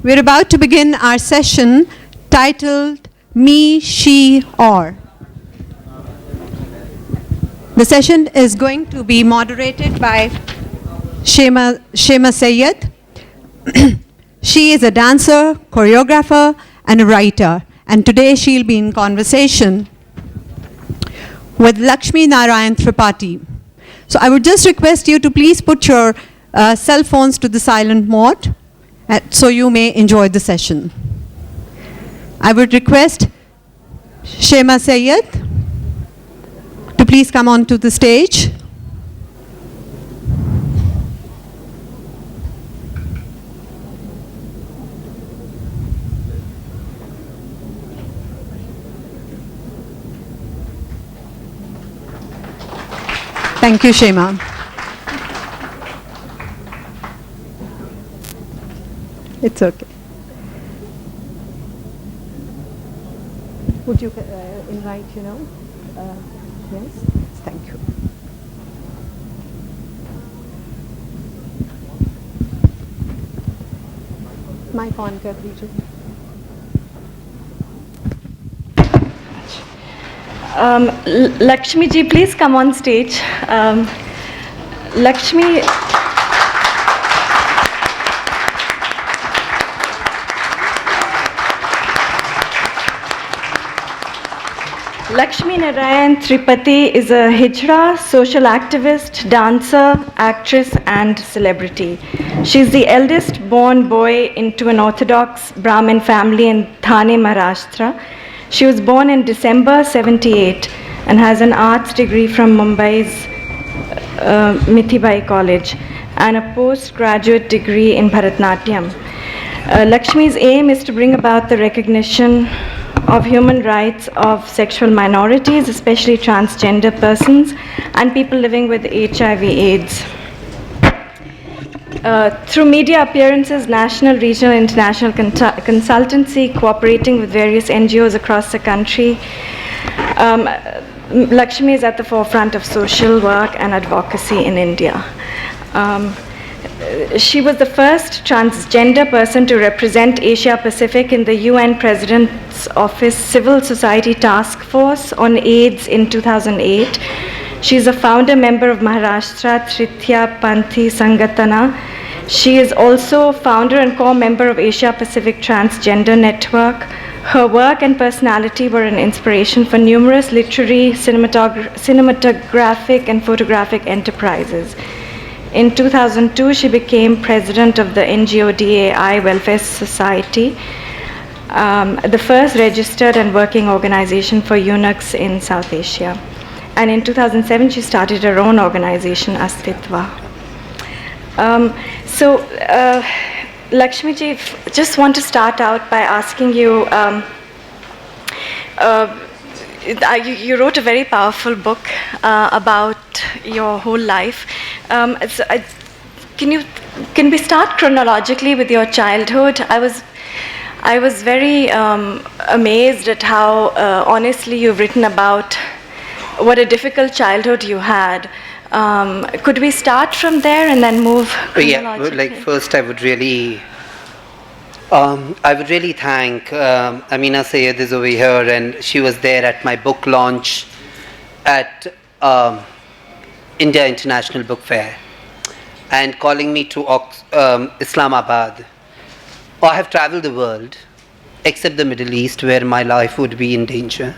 We're about to begin our session titled Me, She, Or. The session is going to be moderated by Shayma Saiyid. She is a dancer, choreographer, and a writer. And today she'll be in conversation with Laxmi Narayan Tripathi. So I would just request you to please put your cell phones to the silent mode so you may enjoy the session. I would request Shayma Saiyid to please come onto the stage. Thank you, Shayma. It's okay. Would you invite, yes? Thank you. Mic on कर दीजिए. Laxmi ji, please come on stage. Laxmi Narayan Tripathi is a Hijra, social activist, dancer, actress, and celebrity. She's the eldest born boy into an Orthodox Brahmin family in Thane, Maharashtra. She was born in December 78 and has an arts degree from Mumbai's Mithibai College and a postgraduate degree in Bharatnatyam. Laxmi's aim is to bring about the recognition of human rights of sexual minorities, especially transgender persons and people living with HIV/AIDS. Through media appearances, national, regional, international consultancy, cooperating with various NGOs across the country, Laxmi is at the forefront of social work and advocacy in India. She was the first transgender person to represent Asia Pacific in the UN President's Office Civil Society Task Force on AIDS in 2008. She is a founder member of Maharashtra Tritiya Panthi Sangatana. She is also founder and core member of Asia Pacific Transgender Network. Her work and personality were an inspiration for numerous literary, cinematographic, and photographic enterprises. In 2002, she became president of the NGO DAI Welfare Society, the first registered and working organization for eunuchs in South Asia. And in 2007, she started her own organization, Astitva. Laxmi ji, just want to start out by asking you, you wrote a very powerful book about your whole life. Can we start chronologically with your childhood? I was very amazed at how honestly you've written about what a difficult childhood you had. Could we start from there and then move chronologically? Yeah, first I would really thank Amina Sayyid is over here, and she was there at my book launch at India International Book Fair and calling me to Islamabad. I have traveled the world except the Middle East, where my life would be in danger,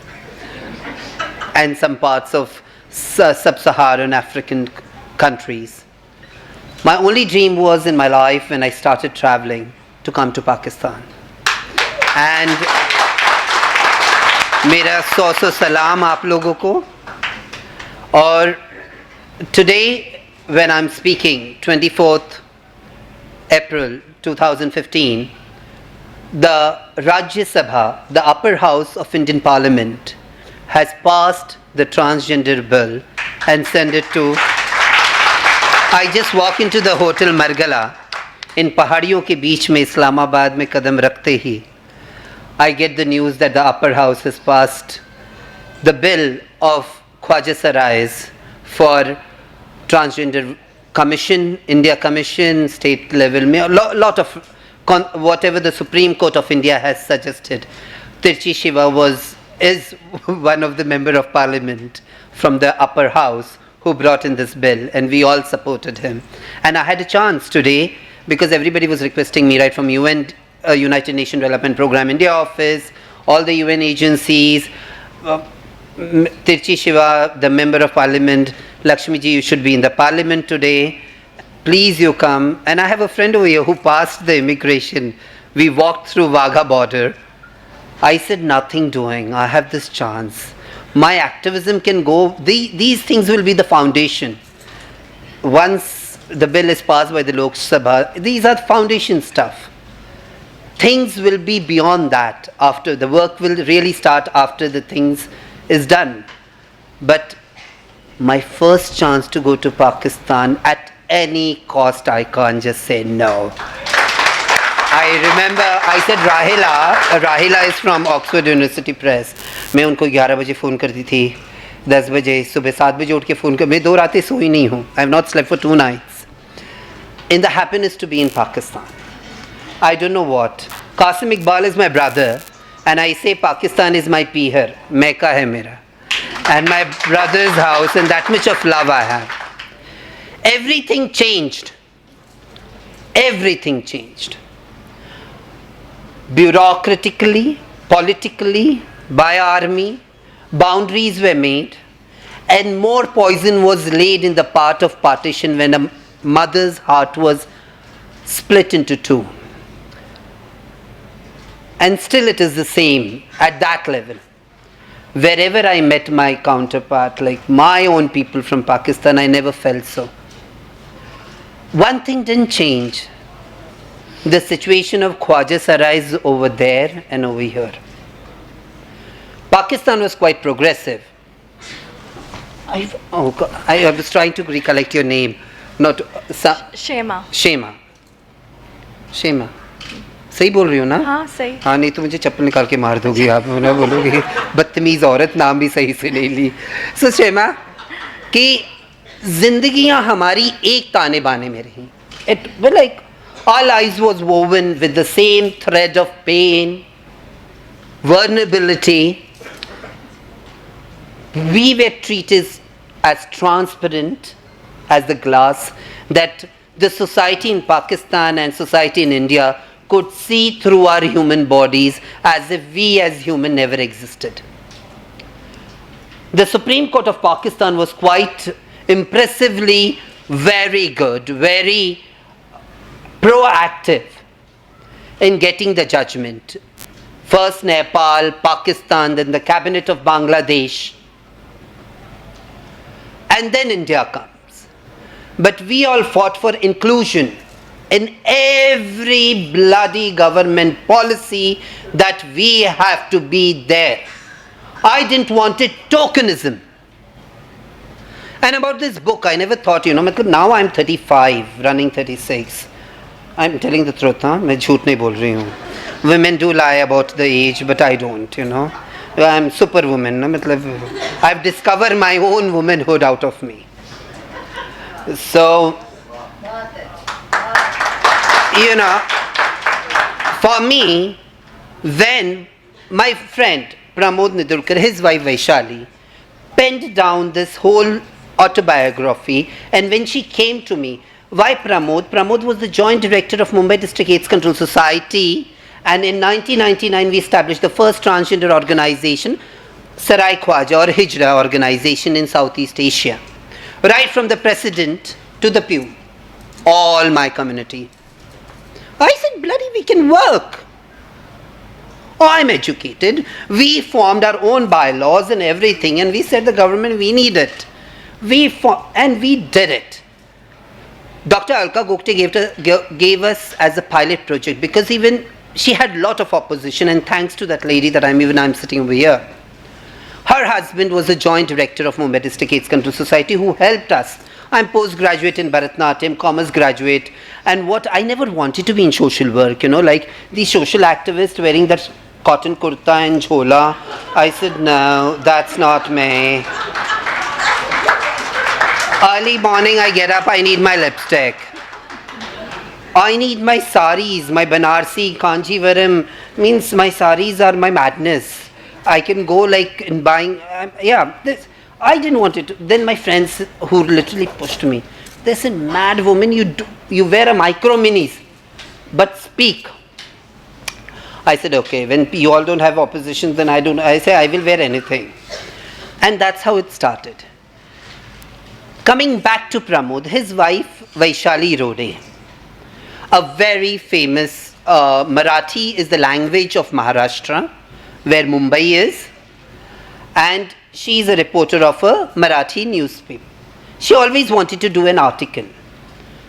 and some parts of sub-Saharan African countries. My only dream was in my life when I started traveling to come to Pakistan. And मेरा 100 salam आप लोगों को. और today when I'm speaking, 24th April 2015, the Rajya Sabha, the upper house of Indian Parliament, has passed the transgender bill and sent it to. I just walk into the hotel Margala in पहाड़ियों के बीच में इस्लामाबाद में कदम रखते ही I get the news that the upper house has passed the bill of Khwaja Sarais for transgender commission, India Commission, state level, lot of whatever the Supreme Court of India has suggested. Tirchi Shiva is one of the member of parliament from the upper house who brought in this bill, and we all supported him. And I had a chance today, because everybody was requesting me, right from UN, United Nations Development Program India office, all the UN agencies, Tirchi Shiva, the member of parliament, Laxmi ji, you should be in the parliament today. Please you come. And I have a friend over here who passed the immigration. We walked through Wagha border. I said, nothing doing. I have this chance. My activism can go. These things will be the foundation. Once the bill is passed by the Lok Sabha, these are foundation stuff. Things will be beyond that. After the work will really start after the things is done. But my first chance to go to Pakistan, at any cost, I can't just say no. I remember I said Rahila is from Oxford University Press. मैं उनको 11 बजे phone करती थी, 10 बजे, सुबह 7 बजे उठ के फ़ोन कर, मैं 2 रातें सोई नहीं हूँ. I have not slept for 2 nights. In the happiness to be in Pakistan. I don't know what. Qasim Iqbal is my brother, and I say Pakistan is my pihar, Mecca hai mera, and my brother's house, and that much of love I have. Everything changed. Everything changed. Bureaucratically, politically, by army, boundaries were made, and more poison was laid in the part of partition when a mother's heart was split into 2. And still it is the same at that level. Wherever I met my counterpart, like my own people from Pakistan, I never felt so. One thing didn't change. The situation of Khwaja Sarais over there and over here. Pakistan was quite progressive. I was trying to recollect your name. Not Shayma. Shayma. सही बोल रही हो ना? हाँ सही. हाँ नहीं तो मुझे चप्पल निकाल के मार दोगी आप, ना बोलोगी बदतमीज औरत, नाम भी सही से नहीं ली. So Shayma, कि जिंदगियां हमारी एक ताने बाने में रही. It was like our lives was woven with the same thread of pain, vulnerability. We were treated as transparent as the glass, that the society in Pakistan and society in India could see through our human bodies as if we as human never existed. The Supreme Court of Pakistan was quite impressively very good, very proactive in getting the judgment. First Nepal, Pakistan, then the cabinet of Bangladesh, and then India comes. But we all fought for inclusion in every bloody government policy, that we have to be there. I didn't want it tokenism. And about this book, I never thought, now I'm 35, running 36. I'm telling the truth, मैं झूठ नहीं बोल रही हूँ. Women do lie about the age, but I don't, I'm superwoman. I've discovered my own womanhood out of me. So, for me, when my friend Pramod Nidulkar, his wife Vaishali, penned down this whole autobiography, and when she came to me, why Pramod? Pramod was the joint director of Mumbai District AIDS Control Society, and in 1999 we established the first transgender organization, Sarai Khwaja or Hijra organization in Southeast Asia. Right from the president to the pew, all my community. I said, bloody, we can work. Oh, I'm educated. We formed our own bylaws and everything, and we said the government, we need it. And we did it. Dr. Alka Gupte gave us as a pilot project, because even she had a lot of opposition, and thanks to that lady that I'm sitting over here. Her husband was the joint director of Mumbai District AIDS Control Society, who helped us. I'm postgraduate in Bharatanatyam, commerce graduate, and what I never wanted to be in social work, like these social activists wearing that cotton kurta and jhola. I said, no, that's not me. Early morning I get up, I need my lipstick. I need my saris, my Banarsi, Kanjivaram, means my saris are my madness. I can go like in buying, I didn't want it. Then my friends who literally pushed me, they said, mad woman, you wear a micro minis, but speak. I said, okay, when you all don't have opposition, then I say, I will wear anything. And that's how it started. Coming back to Pramod, his wife, Vaishali Rode, a very famous, Marathi is the language of Maharashtra, where Mumbai is, and she is a reporter of a Marathi newspaper. She always wanted to do an article,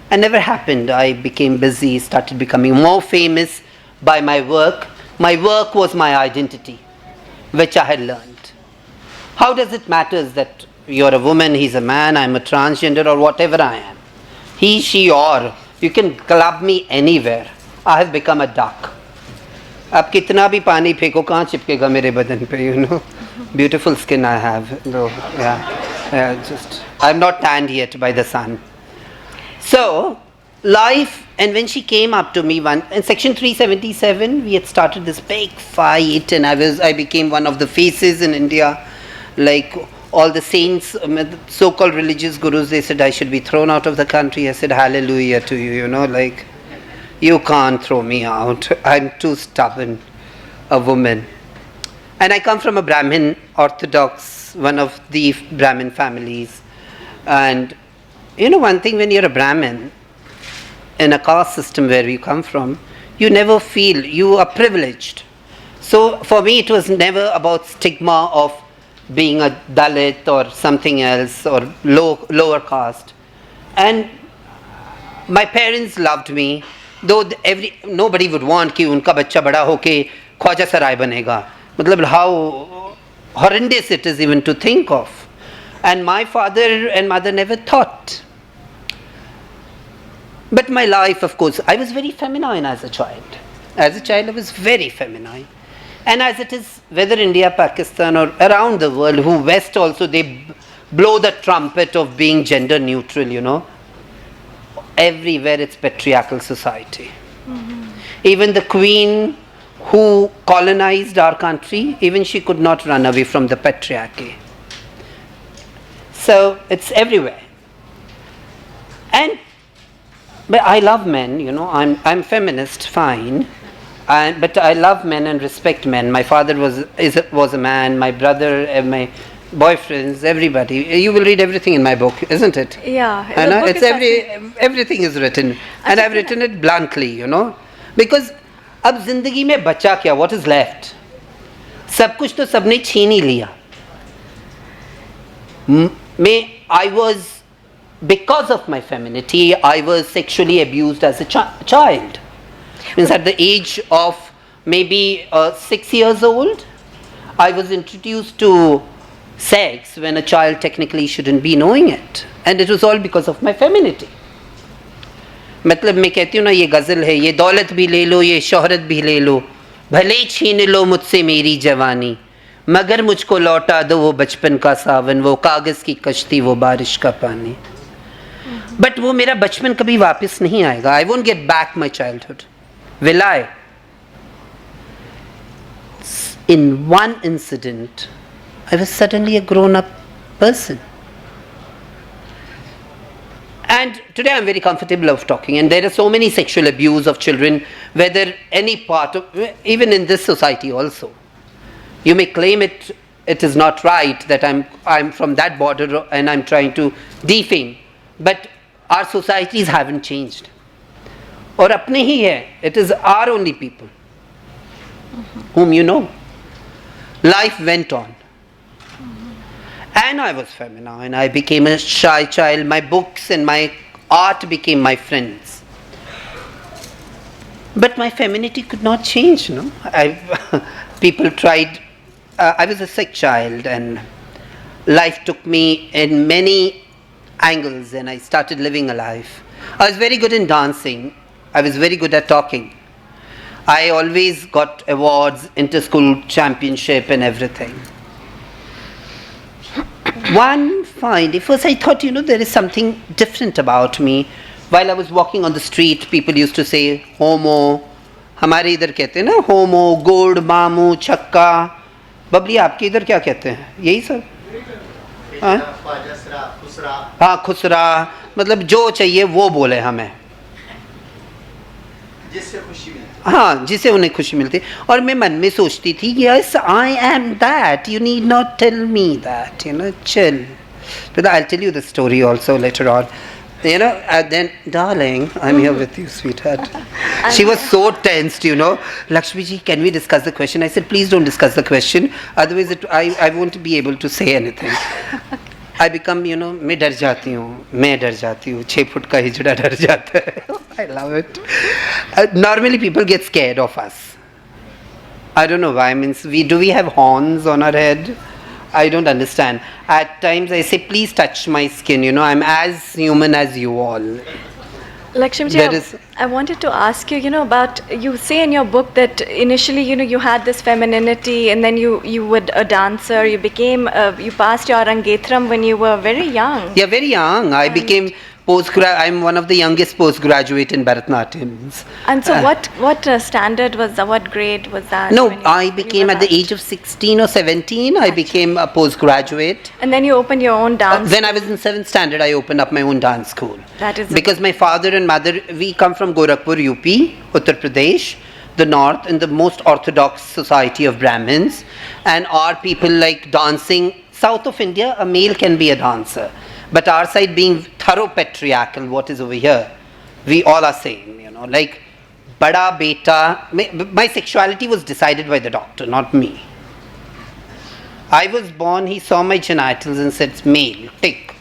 and never happened. I became busy, started becoming more famous by my work. My work was my identity, which I had learned. How does it matter that you're a woman, he's a man, I'm a transgender, or whatever I am? He, she, or you can club me anywhere. I have become a duck. आप कितना भी पानी फेंको कहाँ चिपकेगा मेरे बदन पे, you know. Beautiful skin I have, though. Just I'm not tanned yet by the sun. So life, and when she came up to me in section 377, we had started this big fight, and I became one of the faces in India. Like all the saints, so-called religious gurus, they said I should be thrown out of the country. I said hallelujah to you, you know, like you can't throw me out. I'm too stubborn, a woman. And I come from a Brahmin Orthodox, one of the Brahmin families. And you know one thing, when you're a Brahmin, in a caste system where we come from, you never feel you are privileged. So for me it was never about stigma of being a Dalit or something else or lower caste. And my parents loved me, though nobody would want कि उनका बच्चा बड़ा होके ख्वाजा सराय बनेगा. मतलब how horrendous it is even to think of. And my father and mother never thought. But my life, of course, I was very feminine as a child. As a child, I was very feminine. And as it is, whether India, Pakistan, or around the world, who West also, they blow the trumpet of being gender neutral, you know. Everywhere it's patriarchal society. Mm-hmm. Even the queen who colonized our country, even she could not run away from the patriarchy. So it's everywhere. But I love men, you know, I'm feminist, fine. But I love men and respect men. My father was a man, my brother, my boyfriends, everybody. You will read everything in my book, isn't it? Yeah. I know, it's everything is written. And I've written it bluntly, you know. Because अब जिंदगी में बचा क्या? What is left? सब कुछ तो सबने छीन ही लिया. I was, because of my femininity, I was sexually abused as a child. Means at the age of maybe 6 years old, I was introduced to sex when a child technically shouldn't be knowing it. And it was all because of my femininity. मतलब मैं कहती हूँ ना, ये गज़ल है, ये दौलत भी ले लो, ये शोहरत भी ले लो, भले छीन लो मुझसे मेरी जवानी, मगर मुझको लौटा दो वो बचपन का सावन, वो कागज़ की कश्ती, वो बारिश का पानी. बट वो मेरा बचपन कभी वापस नहीं आएगा. I won't get back my childhood. Will I? In one incident, I was suddenly a grown-up person. And today I'm very comfortable of talking, and there are so many sexual abuse of children, whether any part of, even in this society also. You may claim it is not right that I'm from that border and I'm trying to defame, but our societies haven't changed. और अपने ही है, it is our only people whom you know. Life went on. And I was feminine. I became a shy child. My books and my art became my friends. But my femininity could not change, you know. People tried. I was a sick child, and life took me in many angles, and I started living a life. I was very good in dancing. I was very good at talking. I always got awards, inter-school championship and everything. One fine. First I thought, there is something different about me. While I was walking on the street, people used to say, homo. हमारे इधर कहते हैं ना, होमो, गुड़, मामू, छक्का. बबली, आपके इधर क्या कहते हैं? यही सब? हाँ, खुसरा. मतलब जो चाहिए वो बोले हमें. जिससे खुशी मिलती. हाँ, जिससे उन्हें खुशी मिलती. और मैं मन में सोचती थी, yes, I am that. You need not tell me that. Chill. But I'll tell you the story also later on. Then, darling, I'm here with you, sweetheart. She was so tensed, Lakshmi ji, can we discuss the question? I said, please don't discuss the question. Otherwise, I won't be able to say anything. I become, मैं डर जाती हूँ. 6 foot का हिजड़ा डर जाता है. I love it. Normally, people get scared of us. I don't know why. Do we have horns on our head? I don't understand. At times I say, please touch my skin, I'm as human as you all. Lakshmi ji, I wanted to ask you, about, you say in your book that initially, you had this femininity and then you were a dancer, you passed your Arangetram when you were very young. Yeah, very young. I became I'm one of the youngest postgraduate in Bharatanatyams. And so what standard was that, what grade was that? No, I became at the age of 16 or 17, I became a postgraduate. And then you opened your own dance When I was in 7th standard, I opened up my own dance school. That is because my father and mother, we come from Gorakhpur, UP, Uttar Pradesh, the north, and the most orthodox society of Brahmins. And our people like dancing. South of India, a male can be a dancer. But our side being thorough patriarchal, what is over here, we all are same, like bada beta. My sexuality was decided by the doctor, not me. I was born, he saw my genitals and said, male, tick.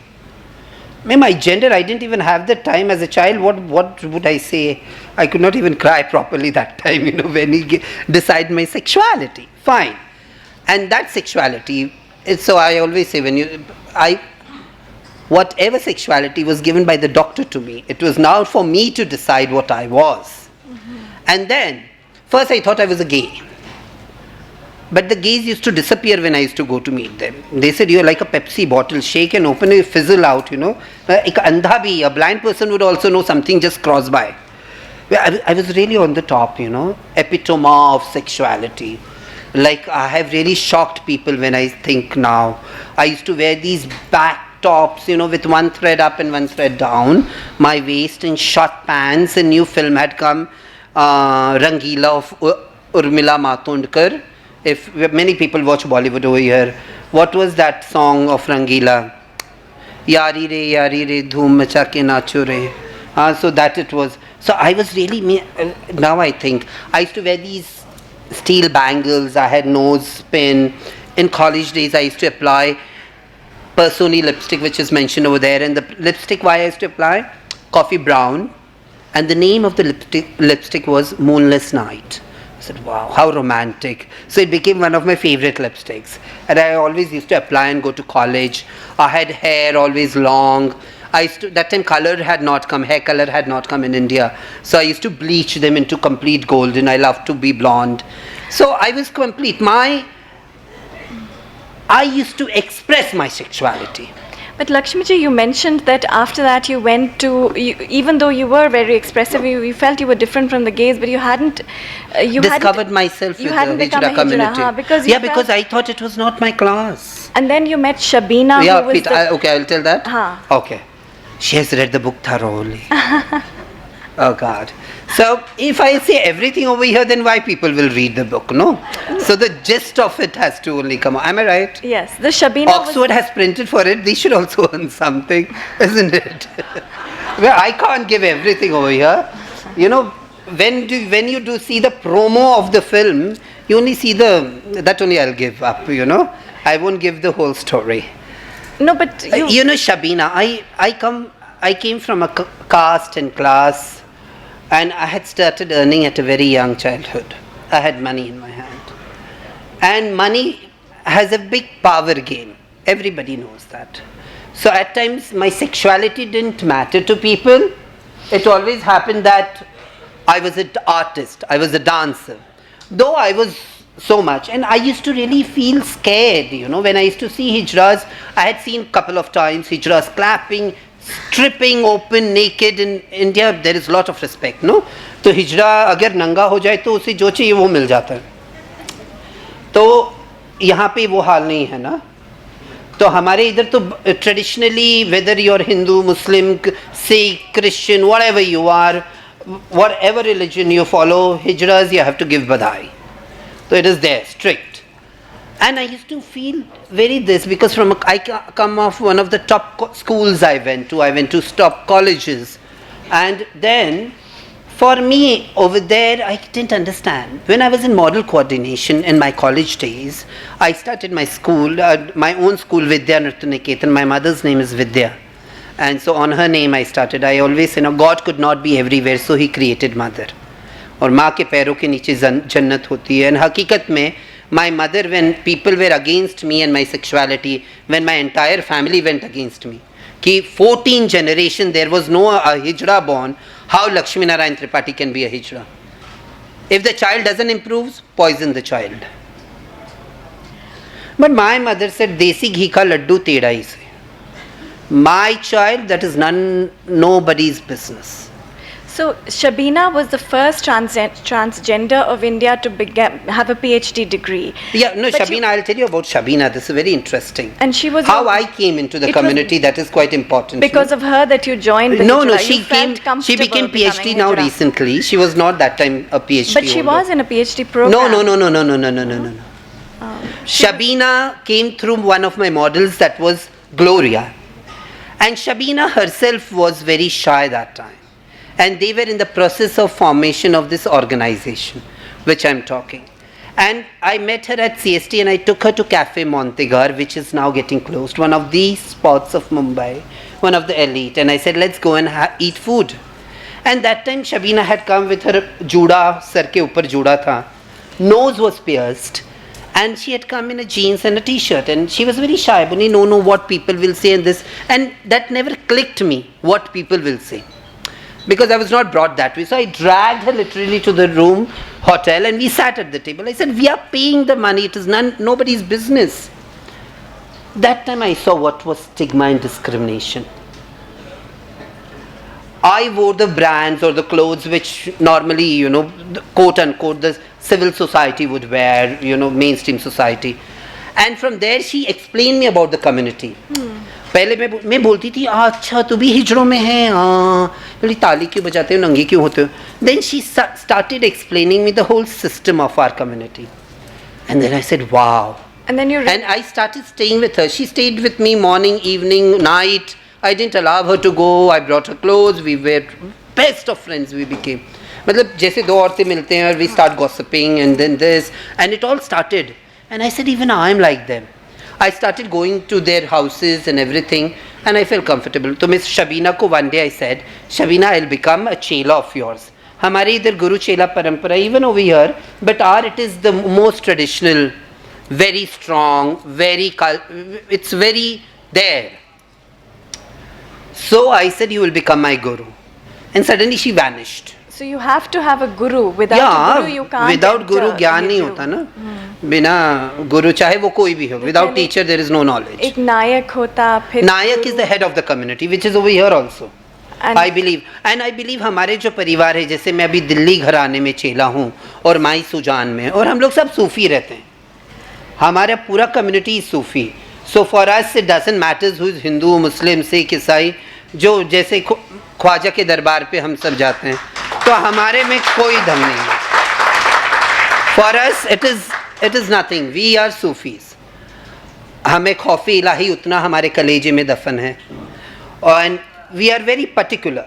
My gender, I didn't even have the time as a child. What would I say? I could not even cry properly that time, when he decided my sexuality. Fine. And that sexuality, so I always say, whatever sexuality was given by the doctor to me, it was now for me to decide what I was. Mm-hmm. And then, first I thought I was a gay. But the gays used to disappear when I used to go to meet them. They said, you're like a Pepsi bottle, shake and open it, fizzle out, a blind person would also know something just crossed by. I was really on the top, epitome of sexuality. Like, I have really shocked people when I think now. I used to wear these back tops, with one thread up and one thread down, my waist in short pants. A new film had come, Rangila of Urmila Matondkar. If many people watch Bollywood over here, what was that song of Rangila? Yari re, dhoom macha ke nacho re. So that it was. So I was really, now I think, I used to wear these steel bangles, I had nose pin. In college days, I used to apply Personi lipstick, which is mentioned over there, and the lipstick why I used to apply coffee brown, and the name of the lipstick was Moonless Night. I said, wow, how romantic. So it became one of my favorite lipsticks, and I always used to apply and go to college. I had hair always long. That time hair color had not come in India, so I used to bleach them into complete golden. I loved to be blonde, so I was complete. I used to express my sexuality. But Lakshmi ji, you mentioned that after that you went to, even though you were very expressive, you felt you were different from the gays, but you hadn't discovered myself with the Hijra community. Because I thought it was not my class. And then you met Shabina. Yeah, okay, I'll tell that. Okay. She has read the book thoroughly. Oh God. So if I say everything over here, then why people will read the book, no? So the gist of it has to only come out. Am I right? Yes. The Shabina Oxford has printed for it. They should also earn something, isn't it? Well, I can't give everything over here. When you do see the promo of the film, you only see that only I'll give up, I won't give the whole story. No, but Shabina, I came from a caste and class, and I had started earning at a very young childhood. I had money in my hand. And money has a big power game. Everybody knows that. So at times my sexuality didn't matter to people. It always happened that I was an artist, I was a dancer. Though I was so much. And I used to really feel scared, you know, when I used to see hijras. I had seen a couple of times hijras clapping, stripping open naked. In India there is a lot of respect, no? तो हिजरा अगर नंगा हो जाए तो उसे जो चाहिए वो मिल जाता है, तो यहाँ पे वो हाल नहीं है ना. तो हमारे इधर तो traditionally whether you are Hindu, Muslim, Sikh, Christian, whatever you are, whatever religion you follow, hijras you have to give badai. So it is there, strict. And I used to feel very this, because I come off one of the top schools I went to top colleges. And then for me over there, I didn't understand. When I was in model coordination in my college days, I started my school, my own school, Vidya Nritya Niketan. My mother's name is Vidya. And so on her name I started. I always say, God could not be everywhere, so he created mother. और माँ के पैरों के नीचे जन्नत होती है. And हकीकत में my mother, when people were against me and my sexuality, when my entire family went against me, कि 14 generation there was no hijra born, how Laxmi Narayan Tripathi can be a hijra? If the child doesn't improve, poison the child. But my mother said, desi ghee ka laddu teda hi se. My child, that is nobody's business. So Shabina was the first transgender of India to have a PhD degree. Yeah, no, but Shabina, I'll tell you about Shabina. This is very interesting. And she was how I came into the community. That is quite important. Because of her that you joined the Hijra. She became PhD now recently. She was not that time a PhD. But she was in a PhD program. No. Shabina came through one of my models, that was Gloria. And Shabina herself was very shy that time. And they were in the process of formation of this organization, which I'm talking. And I met her at CST and I took her to Cafe Montegar, which is now getting closed, one of the spots of Mumbai, one of the elite. And I said, let's go and eat food. And that time Shabina had come with her juda, sar ke upar juda tha. Nose was pierced. And she had come in a jeans and a t-shirt, and she was very shy. But no, what people will say and this. And that never clicked me, what people will say. Because I was not brought that way. So I dragged her literally to the room, hotel, and we sat at the table. I said, we are paying the money. It is nobody's business. That time I saw what was stigma and discrimination. I wore the brands or the clothes which normally, quote unquote, the civil society would wear, mainstream society. And from there she explained me about the community. पहले मैं बोलती थी, अच्छा तू भी हिजरों में है, हाँ, बोली ताली क्यों बजाते हो, नंगे क्यों होते हो. Then she started explaining me the whole system of our community. And then I said, wow. And I started staying with her. She stayed with me morning, evening, night. I didn't allow her to go. I brought her clothes. We were best of friends we became. मतलब जैसे दो औरतें मिलते हैं और we start gossiping and then this. And it all started. And I said, even I am like them. I started going to their houses and everything. And I felt comfortable. So Miss Shabina ko one day I said, Shabina, I'll become a chela of yours. हमारे इधर गुरु चेला परंपरा, even over here, but it is the most traditional, very strong, it's very there. So I said, you will become my guru. And suddenly she vanished. So you have to have a guru. Without a guru you can't. Without guru ज्ञान नहीं होता ना. बिना गुरु चाहे वो कोई भी हो. Without teacher there is no knowledge. एक नायक होता फिर. नायक is the head of the community, which is over here also. I believe हमारे जो परिवार है, जैसे मैं अभी दिल्ली घराने में चेला हूँ और माई सुजान में, और हम लोग सब सूफी रहते हैं. हमारा पूरा community Sufi. So for us it doesn't matter who is Hindu, Muslim, Sikh, Isai. जो जैसे ख्वाजा के दरबार पे हम सब जाते हैं, तो हमारे में कोई धम नहीं है. For us it is nothing. We are Sufis. हमें खौफ इलाही उतना हमारे कलेजे में दफन है. And we are very particular.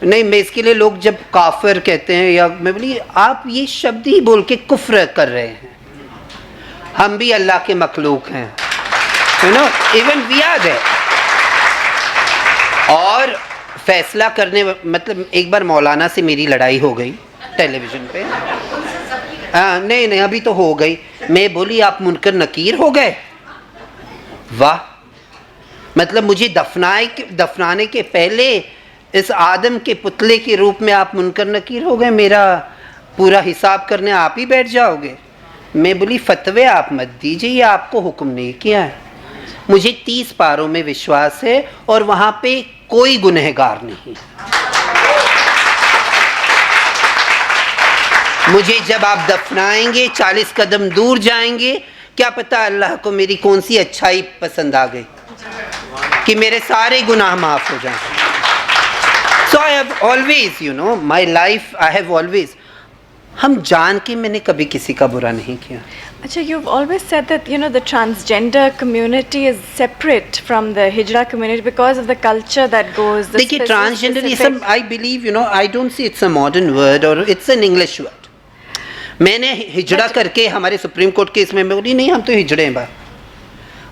नहीं, मैं इसके लिए लोग जब काफिर कहते हैं, या मैं बोली आप ये शब्द ही बोल के कुफ्र कर रहे हैं. हम भी अल्लाह के मखलूक हैं. Even we are there. और फैसला करने, मतलब एक बार मौलाना से मेरी लड़ाई हो गई टेलीविजन पे. नहीं अभी तो हो गई. मैं बोली आप मुनकर नकीर हो गए. वाह, मतलब मुझे दफनाने के पहले इस आदम के पुतले के रूप में आप मुनकर नकीर हो गए, मेरा पूरा हिसाब करने आप ही बैठ जाओगे। मैं बोली फतवे आप मत दीजिए, ये आपको हुक्म नहीं किया है। मुझे 30 पारों में विश्वास है और वहां पे कोई गुनहगार नहीं। मुझे जब आप दफनाएंगे 40 कदम दूर जाएंगे, क्या पता अल्लाह को मेरी कौन सी अच्छाई पसंद आ गई कि मेरे सारे गुनाह माफ हो जाएं। So I have always, you know, my life I have always, हम जान के मैंने कभी किसी का बुरा नहीं किया। Acha, you've always said that, you know, the transgender community is separate from the Hijra community because of the culture that goes. देखिए, transgenderism, I believe, you know, I don't see it's a modern word or it's an English word. मैंने हिजड़ा करके हमारे supreme court case में बोली नहीं, हम तो हिजड़े हैं बा।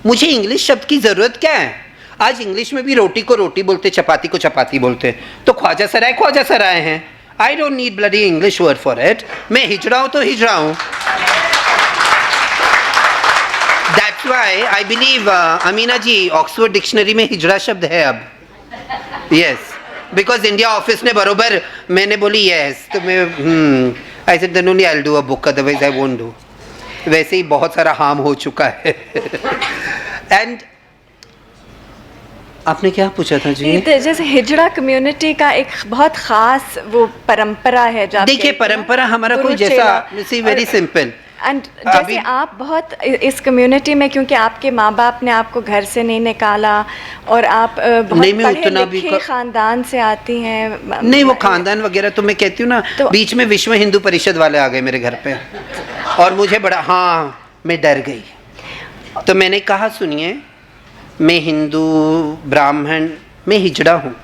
मुझे इंग्लिश शब्द की जरूरत क्या है? आज इंग्लिश में भी रोटी को रोटी बोलते, चपाती को चपाती बोलते, तो ख्वाजा सराय हैं। I don't need bloody English word for it. मैं हिजड़ा हूं तो हिजड़ा हूं। That's why I believe Amina ji, Oxford dictionary में हिजड़ा शब्द है अब। यस, बिकॉज इंडिया ऑफिस ने बरोबर, मैंने बोली यस, तो मैं I said then only I will do a book, otherwise I won't do. वैसे ही बहुत सारा हार्म हो चुका है। एंड आपने क्या पूछा था जी? जैसे हिजड़ा कम्युनिटी का एक बहुत खास वो परंपरा है। देखिए, परंपरा हमारा कोई जैसा, सी वेरी सिंपल। एंड जैसे आप बहुत इस कम्युनिटी में, क्योंकि आपके माँ बाप ने आपको घर से नहीं निकाला और आप बहुत पढ़े लिखे खानदान से आती हैं। नहीं, वो खानदान वगैरह तो मैं कहती हूँ ना, तो बीच में विश्व हिंदू परिषद वाले आ गए मेरे घर पे और मुझे बड़ा, हाँ, मैं डर गई। तो मैंने कहा सुनिए, मैं हिंदू ब्राह्मण, मैं हिजड़ा हूँ।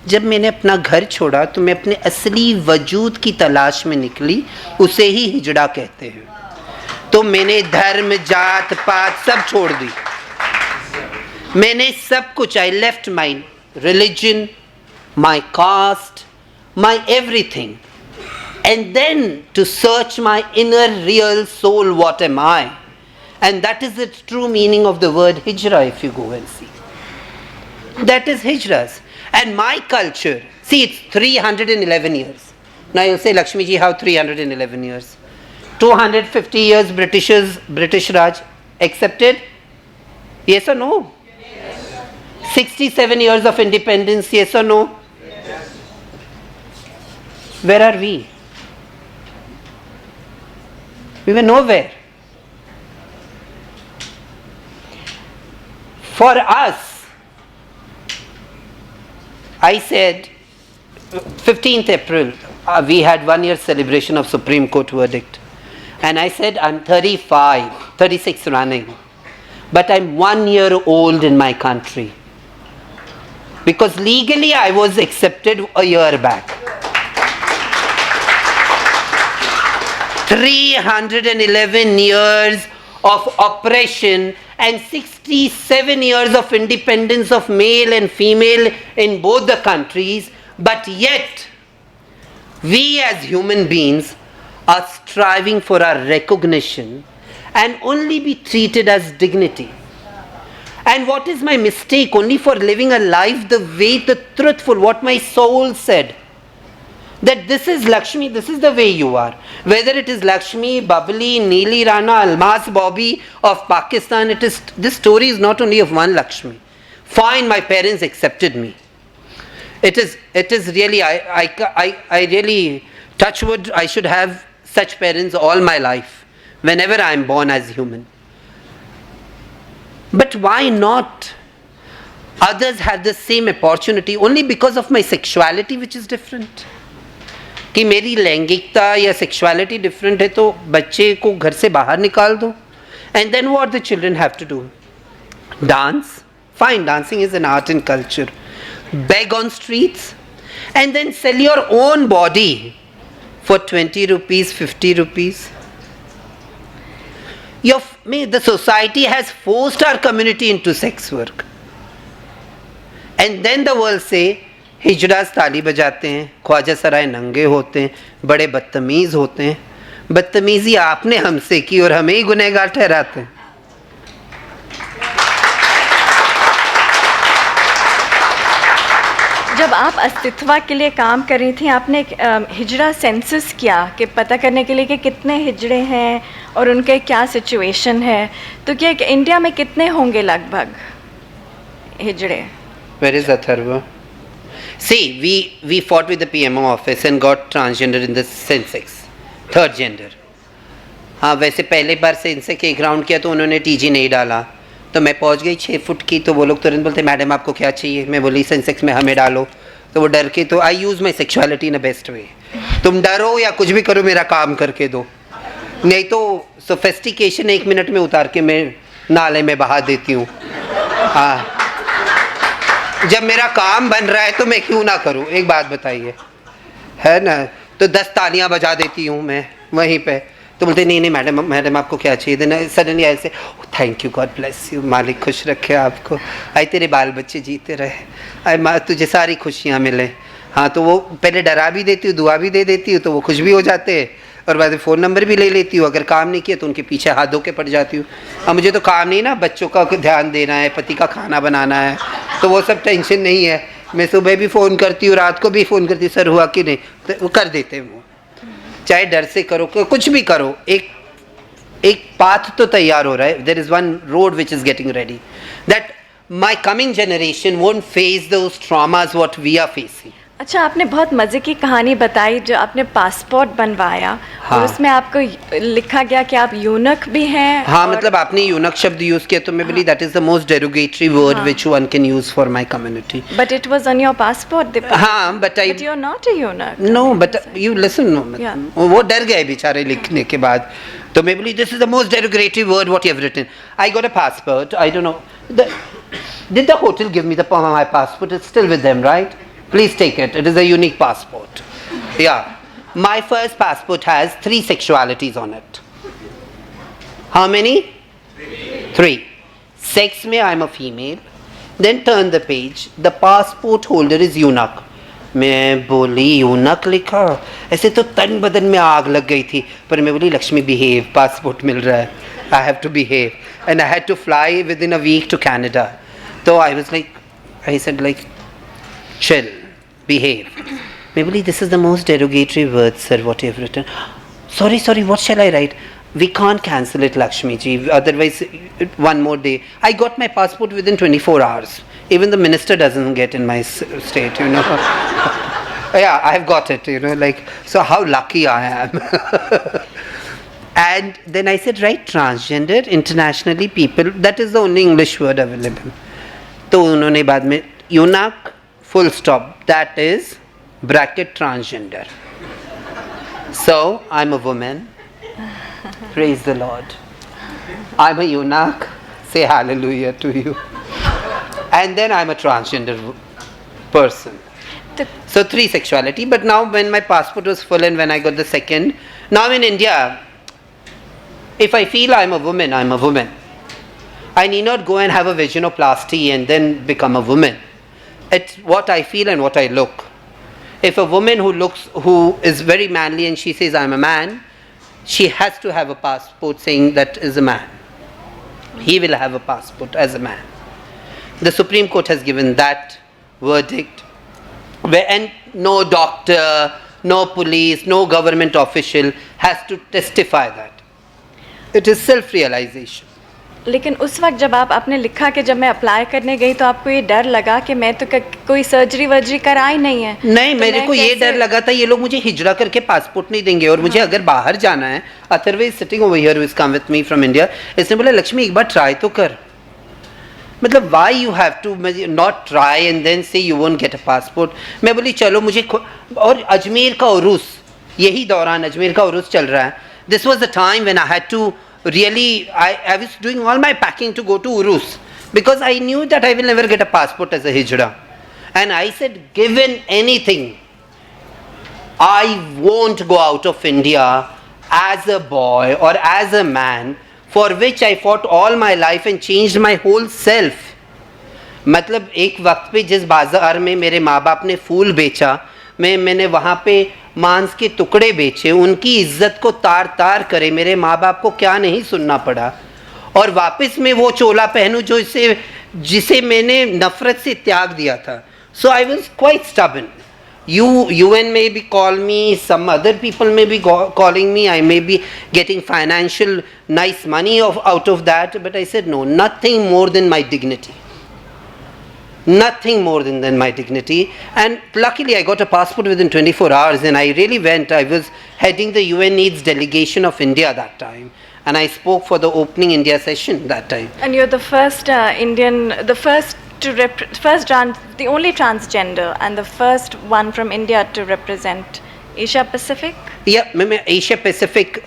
जब मैंने अपना घर छोड़ा तो मैं अपने असली वजूद की तलाश में निकली, उसे ही हिजड़ा कहते हैं। तो मैंने धर्म, जात पात सब छोड़ दी, मैंने सब कुछ, I left my religion, my caste, my everything, and then to search my inner real soul, what am I, and that is the true meaning of the word Hijra. If you go and see, that is Hijras. And my culture, see, it's 311 years. Now you'll say, Laxmi ji, how 311 years? 250 years British Raj accepted? Yes or no? Yes. 67 years of independence, yes or no? Yes. Where are we? We were nowhere. For us, I said, 15th April, we had 1 year celebration of Supreme Court verdict. And I said, I'm 35, 36 running. But I'm 1 year old in my country. Because legally I was accepted a year back. 311 years of oppression and 67 years of independence of male and female in both the countries, but yet we as human beings are striving for our recognition and only be treated as dignity. And what is my mistake? Only for living a life the way, the truthful, what my soul said. That this is Laxmi, this is the way you are. Whether it is Laxmi, Babli, Neeli Rana, Almas Bobby of Pakistan, it is, this story is not only of one Laxmi. Fine, my parents accepted me. It is really, I really, touch wood, I should have such parents all my life, whenever I am born as human. But why not? Others had the same opportunity only because of my sexuality, which is different. कि मेरी लैंगिकता या sexuality different है तो बच्चे को घर से बाहर निकाल दो। And then what the children have to do? Dance, fine, dancing is an art and culture, beg on streets, and then sell your own body for 20 rupees, 50 rupees. The society has forced our community into sex work. And then the world say, हिजड़ास ताली बजाते हैं, ख्वाजा सराय नंगे होते हैं, बड़े बदतमीज़ होते हैं। बदतमीज़ी आपने हमसे की और हमें ही गुनहगार ठहराते हैं। जब जब आप अस्तित्व के लिए काम कर रही थी, आपने एक हिजड़ा सेंसस किया कि पता करने के लिए कि कितने हिजड़े हैं और उनके क्या सिचुएशन है, तो क्या इंडिया में कितने होंगे लगभग हिजड़े? Where is Atharva? See, we fought with the PMO office and got transgender in the sensex, third gender. हाँ, वैसे पहले बार सेंसेक्स एक राउंड किया तो उन्होंने टीजी नहीं डाला, तो मैं पहुंच गई 6 फुट की, तो वो लोग तुरंत बोलते मैडम आपको क्या चाहिए, मैं बोली सेंसेक्स में हमें डालो, तो वो डर के, तो I use my sexuality in a best way, तुम डरो या कुछ भी करो मेरा काम करके दो, नहीं तो सोफेस्टिकेशन 1 मिनट में उतार के मैं नाले में बहा देती हूँ। हाँ, जब मेरा काम बन रहा है तो मैं क्यों ना करूँ, एक बात बताइए, है ना, तो 10 तालियां बजा देती हूँ मैं वहीं पे, तो बोलते नहीं नहीं मैडम आपको क्या चाहिए, देना सडनली ऐसे thank you God bless you, मालिक खुश रखे आपको, आई तेरे बाल बच्चे जीते रहे, आई तुझे सारी खुशियाँ मिले। हाँ, तो वो पहले डरा भी देती हूँ, दुआ भी दे देती हूँ, तो वो खुश भी हो जाते हैं, और बाद में फ़ोन नंबर भी ले लेती हूँ, अगर काम नहीं किया तो उनके पीछे हाथ धो के पड़ जाती हूँ। अब मुझे तो काम नहीं ना, बच्चों का ध्यान देना है, पति का खाना बनाना है, तो वो सब टेंशन नहीं है, मैं सुबह भी फ़ोन करती हूँ, रात को भी फ़ोन करती हूँ, सर हुआ कि नहीं, तो वो कर देते हैं, वो चाहे डर से करो कुछ भी करो, एक पाथ तो तैयार हो रहा है, there is one road which is getting ready, that my coming generation won't face those traumas what we are facing. अच्छा, आपने बहुत मज़े की कहानी बताई जो आपने पासपोर्ट बनवाया। हाँ। और उसमें आपको लिखा गया कि आप यूनक भी हैं। हाँ, मतलब आपने यूनक शब्द यूज़ किया तो मैं बोली that is the most derogatory word which one can use for my community. But it was on your passport. हाँ, but you are not a eunuch. No, but you listen, वो डर गए बेचारे लिखने के बाद, तो मैं बोली this is the most derogatory word what you have written. I got a passport, I don't know did the hotel give me the my passport, it's still with them, right? Please take it. It is a unique passport. Yeah. My first passport has 3 sexualities on it. How many? 3. Sex में I'm a female. Then turn the page. The passport holder is eunuch. मैं बोली यूनक लिखा, ऐसे तो तन बदन में आग लग गई थी, पर मैं बोली लक्ष्मी बिहेव, पासपोर्ट मिल रहा है, I have to behave and I had to fly within a week to Canada. तो I was like, I said like chill, behave. मैं बोली this is the most derogatory word sir what you have written. Sorry, what shall I write? We can't cancel it, Laxmi ji, otherwise one more day. I got my passport within 24 hours. Even the minister doesn't get in my state, you know. Yeah, I have got it, you know, like, so how lucky I am. And then I said, right, transgender, internationally people, that is the only English word available. तो उन्होंने बाद में eunuch full stop, that is bracket transgender. So I'm a woman, praise the Lord. I'm a eunuch, say hallelujah to you. And then I'm a transgender person. So 3 sexuality, but now when my passport was full and when I got the second, now in India, if I feel I'm a woman, I'm a woman. I need not go and have a vaginoplasty and then become a woman. It's what I feel and what I look. If a woman who is very manly and she says I'm a man, she has to have a passport saying that is a man. He will have a passport as a man. The Supreme Court has given that verdict, and no doctor, no police, no government official has to testify that. It is self-realization. लेकिन उस वक्त जब आपने लिखा कि जब मैं apply करने गई तो आपको ये डर लगा कि मैं तो कोई सर्जरी वर्जरी कराई नहीं है? नहीं, मेरे को ये डर लगा था ये लोग मुझे हिजरा करके पासपोर्ट नहीं देंगे, और मुझे अगर बाहर जाना है, Atharva is sitting over here, is come with me from India, इसने बोला लक्ष्मी एक बार ट्राई तो कर, मतलब why you have to not try and then say you won't get a passport. मैं बोली चलो मुझे, और अजमेर का उरूस, यही दौरान अजमेर का उरूस चल रहा है, this was the time when I had to really, I was doing all my packing to go to Urus because I knew that I will never get a passport as a Hijra, and I said given anything I won't go out of India as a boy or as a man for which I fought all my life and changed my whole self. मतलब एक वक्त पे जिस बाजार में मेरे माँ बाप ने फूल बेचा, मैंने वहाँ पे मांस के टुकड़े बेचे, उनकी इज्जत को तार तार करे, मेरे माँ बाप को क्या नहीं सुनना पड़ा, और वापस मैं वो चोला पहनूं जिसे मैंने नफरत से त्याग दिया था, So I was quite stubborn. UN may be call me, some other people may be calling me, I may be getting financial nice money out of that, but I said no, nothing more than my dignity. Nothing more than my dignity. And luckily I got a passport within 24 hours and I really went. I was heading the UN Needs delegation of India that time. And I spoke for the opening India session that time. And you're the first Indian, the only transgender and the first one from India to represent Asia Pacific? Yeah, Asia Pacific.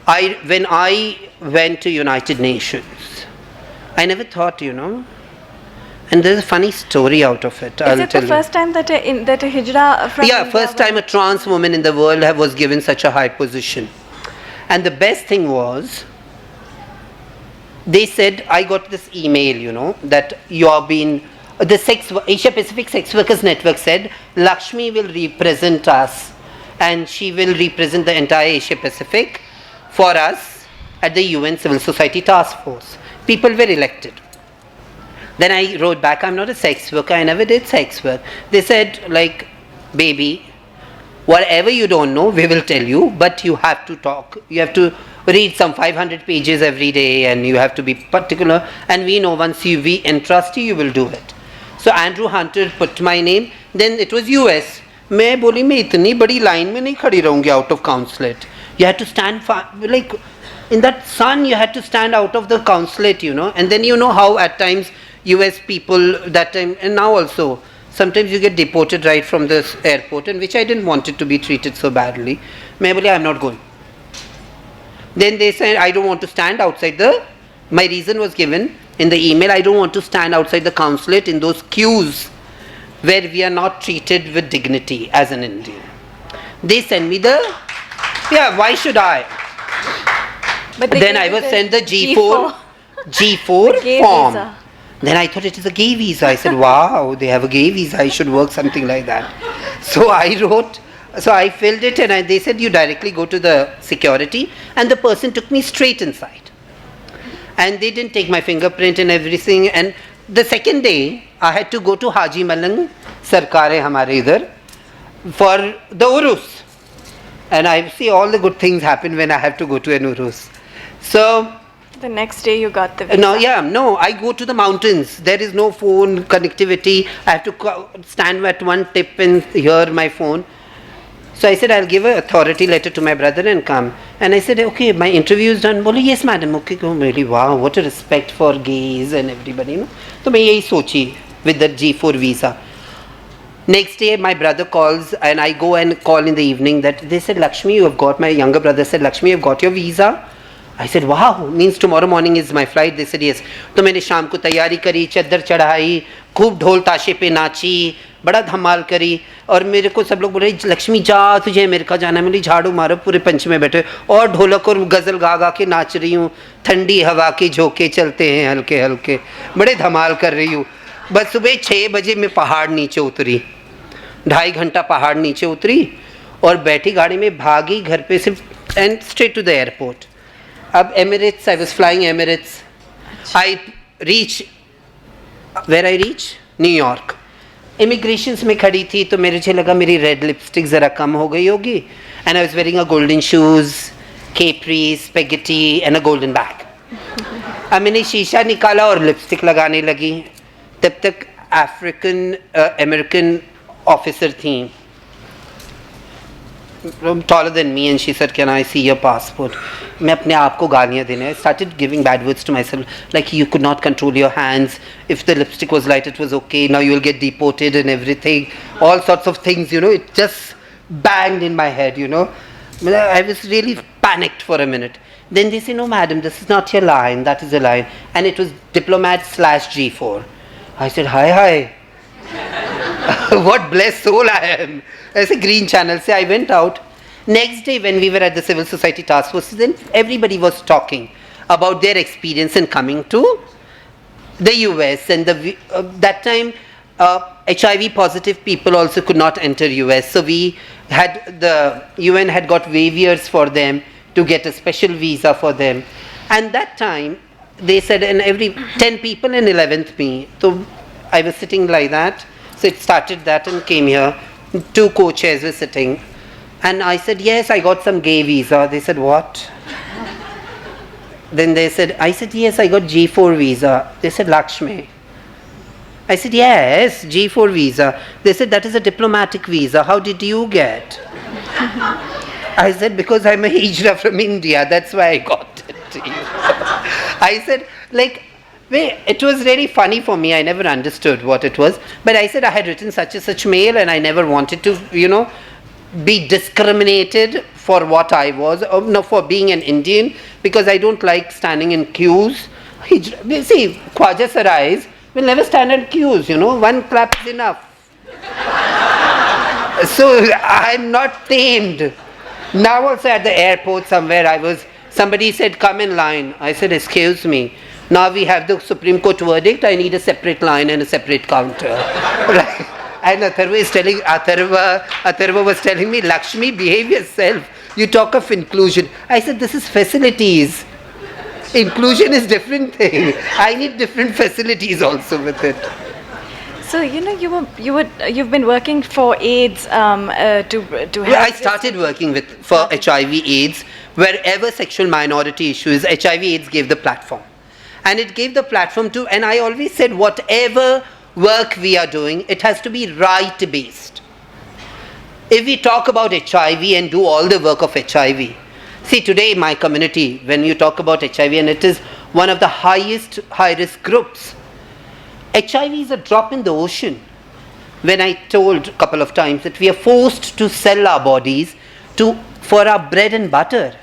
When I went to United Nations, I never thought, and there's a funny story out of it. Is it the first time that a Hijra from Yeah, India first time a trans woman in the world was given such a high position. And the best thing was, they said, I got this email, that you are being, Asia Pacific Sex Workers Network said, Laxmi will represent us and she will represent the entire Asia Pacific for us at the UN Civil Society Task Force. People were elected. Then I wrote back, I'm not a sex worker, I never did sex work. They said, baby, whatever you don't know, we will tell you, but you have to talk. You have to read some 500 pages every day and you have to be particular. And we know once we entrust you, you will do it. So Andrew Hunter put my name. Then it was US. मैं बोली मैं इतनी बड़ी line में नहीं खड़ी रहूँगी out of consulate. You had to stand in that sun. You had to stand out of the consulate, And then how at times US people that time and now also. Sometimes you get deported right from this airport, and which I didn't want it to be treated so badly. I'm not going. Then they said, I don't want to stand outside my reason was given in the email, I don't want to stand outside the consulate in those queues where we are not treated with dignity as an Indian. They send me why should I? But then I was sent the G4 form. Visa. Then I thought it is a gay visa. I said, wow, they have a gay visa. I should work something like that. So I filled it and they said, you directly go to the security. And the person took me straight inside. And they didn't take my fingerprint and everything. And the second day, I had to go to Haji Malang Sarkare Hamare idhar for the Urus. And I see all the good things happen when I have to go to an Urus. So the next day you got the visa. I go to the mountains. There is no phone connectivity. I have to stand at one tip and hear my phone. So I said, I'll give an authority letter to my brother and come. And I said, okay, my interview is done. Bolo, yes, madam. Okay, really, wow, what a respect for gays and everybody. So I yahi sochi with the G4 visa. Next day, my brother calls and I go and call in the evening that they said, Laxmi, my younger brother said, Laxmi, you've got your visa. I said, wow, means tomorrow morning is my flight. They said, yes. तो मैंने शाम को तैयारी करी, चद्दर चढ़ाई, खूब ढोल ताशे पे नाची, बड़ा धमाल करी और मेरे को सब लोग बोले लक्ष्मी जा तुझे अमेरिका जाना है। मैंने झाड़ू मारो पूरे पंच में बैठे और ढोलक और गज़ल गा गा के नाच रही हूँ। ठंडी हवा के झोंके चलते हैं हल्के हल्के, बड़े धमाल कर रही हूँ। बस सुबह 6 बजे मैं पहाड़ नीचे उतरी, 2.5 घंटा पहाड़ नीचे उतरी और बैठी गाड़ी में भागी घर पे सिर्फ and straight to the airport. अब Emirates, I was flying Emirates. I reach, where I reach? New York. Immigrations में खड़ी थी तो मेरे लगा मेरी रेड लिपस्टिक ज़रा कम हो गई होगी. And I was wearing a golden shoes, capri, spaghetti and a golden bag. अब मैंने शीशा निकाला और लिपस्टिक लगाने लगी. तब तक African American officer थी, taller than me, and she said, "Can I see your passport?" मैं अपने आप को गालियाँ देने. I started giving bad words to myself, like you could not control your hands. If the lipstick was light, it was okay. Now you will get deported and everything. All sorts of things, It just banged in my head, I was really panicked for a minute. Then they say, "No, madam, this is not your line. That is a line." And it was diplomat/G4. I said, "Hi." What blessed soul I am. As a green channel. So I went out. Next day when we were at the Civil Society Task Force, then everybody was talking about their experience in coming to the US. And that time HIV positive people also could not enter US. So the UN had got waivers for them to get a special visa for them. And that time they said, and every 10 people and 11th me. So I was sitting like that. So it started that and came here. 2 co-chairs were sitting. And I said, yes, I got some gay visa. They said, what? Then they said, I said, yes, I got G4 visa. They said, Laxmi. I said, yes, G4 visa. They said, that is a diplomatic visa. How did you get? I said, because I'm a Hijra from India. That's why I got it. I said, like, wait, it was really funny for me. I never understood what it was. But I said I had written such and such mail and I never wanted to, be discriminated for what I was, or no, for being an Indian, because I don't like standing in queues. See, Khwaja Sarais will never stand in queues, one clap is enough. So I'm not tamed. Now also at the airport somewhere somebody said, come in line. I said, excuse me. Now we have the Supreme Court verdict, I need a separate line and a separate counter. Right? And Atharva was telling me, Laxmi, behave yourself. You talk of inclusion. I said, this is facilities. Inclusion is different thing. I need different facilities also with it. So you've been working for AIDS to help. Yeah, I started working for HIV/AIDS. Wherever sexual minority issues, HIV/AIDS gave the platform, and it gave the platform to. And I always said, whatever work we are doing, it has to be right based. If we talk about HIV and do all the work of HIV, see today in my community, when you talk about HIV, and it is one of the highest high-risk groups, HIV is a drop in the ocean. When I told a couple of times that we are forced to sell our bodies for our bread and butter.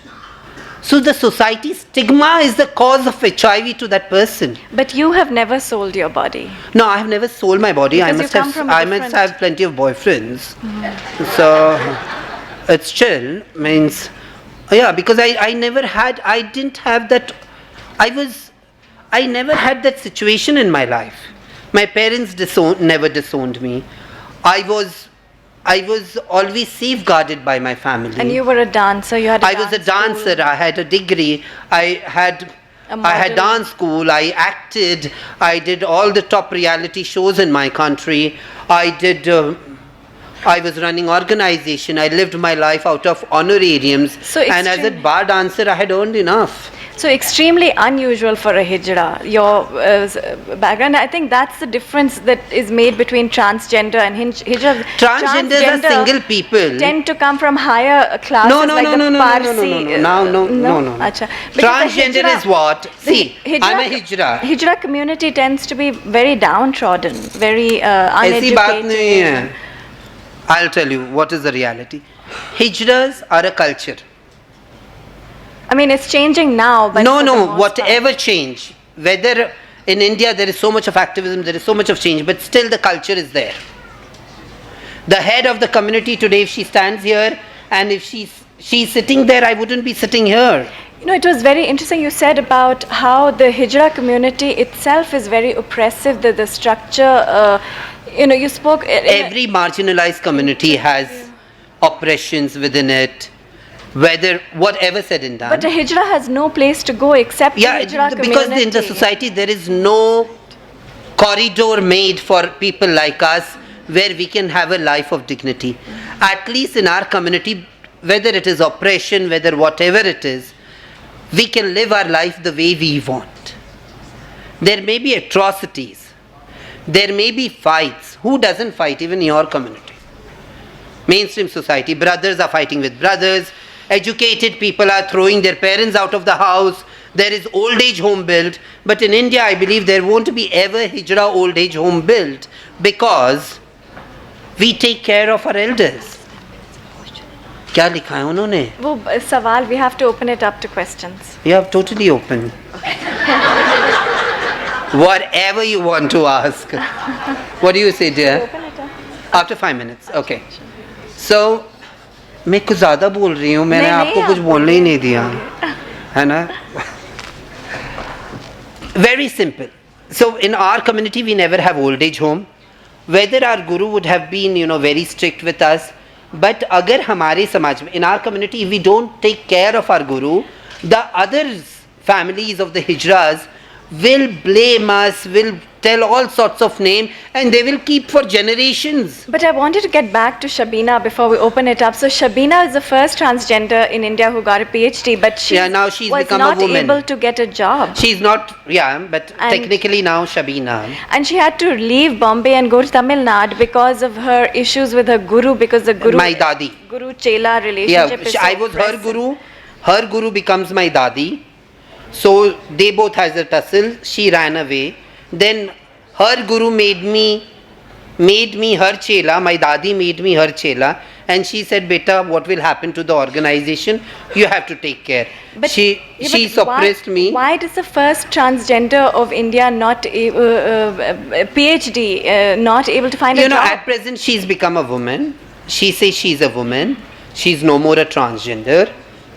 So the society stigma is the cause of HIV to that person. But you have never sold your body. No, I have never sold my body. Because I must have plenty of boyfriends. So it's chill. Means, yeah, because I never had that situation in my life. My parents never disowned me. I was always safeguarded by my family. And you were a dancer. I was a dancer. I had a degree. I had dance school. I acted. I did all the top reality shows in my country. I was running organization. I lived my life out of honorariums. And as a bar dancer, I had earned enough. So extremely unusual for a Hijra, your background. I think that's the difference that is made between transgender and Hijra. Transgenders are single people. Tend to come from higher classes Parsi. No. Transgender is what? See, I'm a Hijra. Hijra community tends to be very downtrodden, very uneducated. I'll tell you what is the reality. Hijras are a culture. I mean, it's changing now. But whatever change, whether in India there is so much of activism, there is so much of change, but still the culture is there. The head of the community today, if she stands here and if she's sitting there, I wouldn't be sitting here. It was very interesting you said about how the Hijra community itself is very oppressive, the structure, you spoke... Every marginalized community has oppressions within it. Whatever said and done. But a Hijra has no place to go except the Hijra community. Because in the society there is no corridor made for people like us where we can have a life of dignity. At least in our community, whether it is oppression, whether whatever it is, we can live our life the way we want. There may be atrocities. There may be fights. Who doesn't fight even in your community? Mainstream society, brothers are fighting with brothers. Educated people are throwing their parents out of the house. There is old age home built. But in India, I believe there won't be ever Hijra old age home built because we take care of our elders. क्या लिखा है उन्होंने? वो सवाल, we have to open it up to questions. You have totally open. Whatever you want to ask. What do you say, dear? Open it up. After 5 minutes. Okay. So, मैं कुछ ज़्यादा बोल रही हूँ. मैंने आपको कुछ बोलने ही नहीं दिया. है ना? Very simple. So, in our community, we never have old age home. Whether our guru would have been, very strict with us, but अगर हमारे समाज में, in our community, if we don't take care of our guru, the other families of the Hijras will blame us, will tell all sorts of names, and they will keep for generations. But I wanted to get back to Shabina before we open it up. So Shabina is the first transgender in India who got a PhD, but she now she's was become not a woman. able to get a job. She's not, but And- technically now Shabina. And she had to leave Bombay and go to Tamil Nadu because of her issues with her guru, because the guru, My dadi. Guru-Chela Yeah, relationship is so I was her oppressive. guru. Her guru becomes my dadi. So they both has a tussle. She ran away. Then her guru made me her chela. My dadi made me her chela. And she said, "Beta, what will happen to the organization? You have to take care." But- she yeah, but suppressed me. Why does the first transgender of India not PhD not able to find a job? At present she's become a woman. She says she's a woman. She's no more a transgender.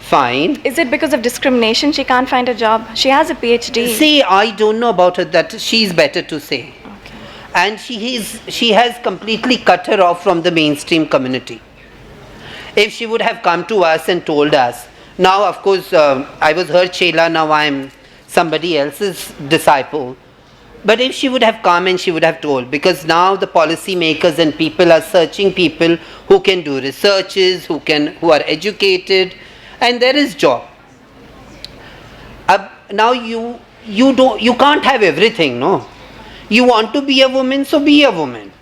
Fine. Is it because of discrimination she can't find a job? She has a PhD. See, I don't know about her. That she's better to say. Okay. And she has completely cut her off from the mainstream community. If she would have come to us and told us, now of course I was her chela, now I'm somebody else's disciple. But if she would have come and she would have told, because now the policy makers and people are searching people who can do researches, who are educated, and there is job. Now you can't have everything, no. You want to be a woman, so be a woman.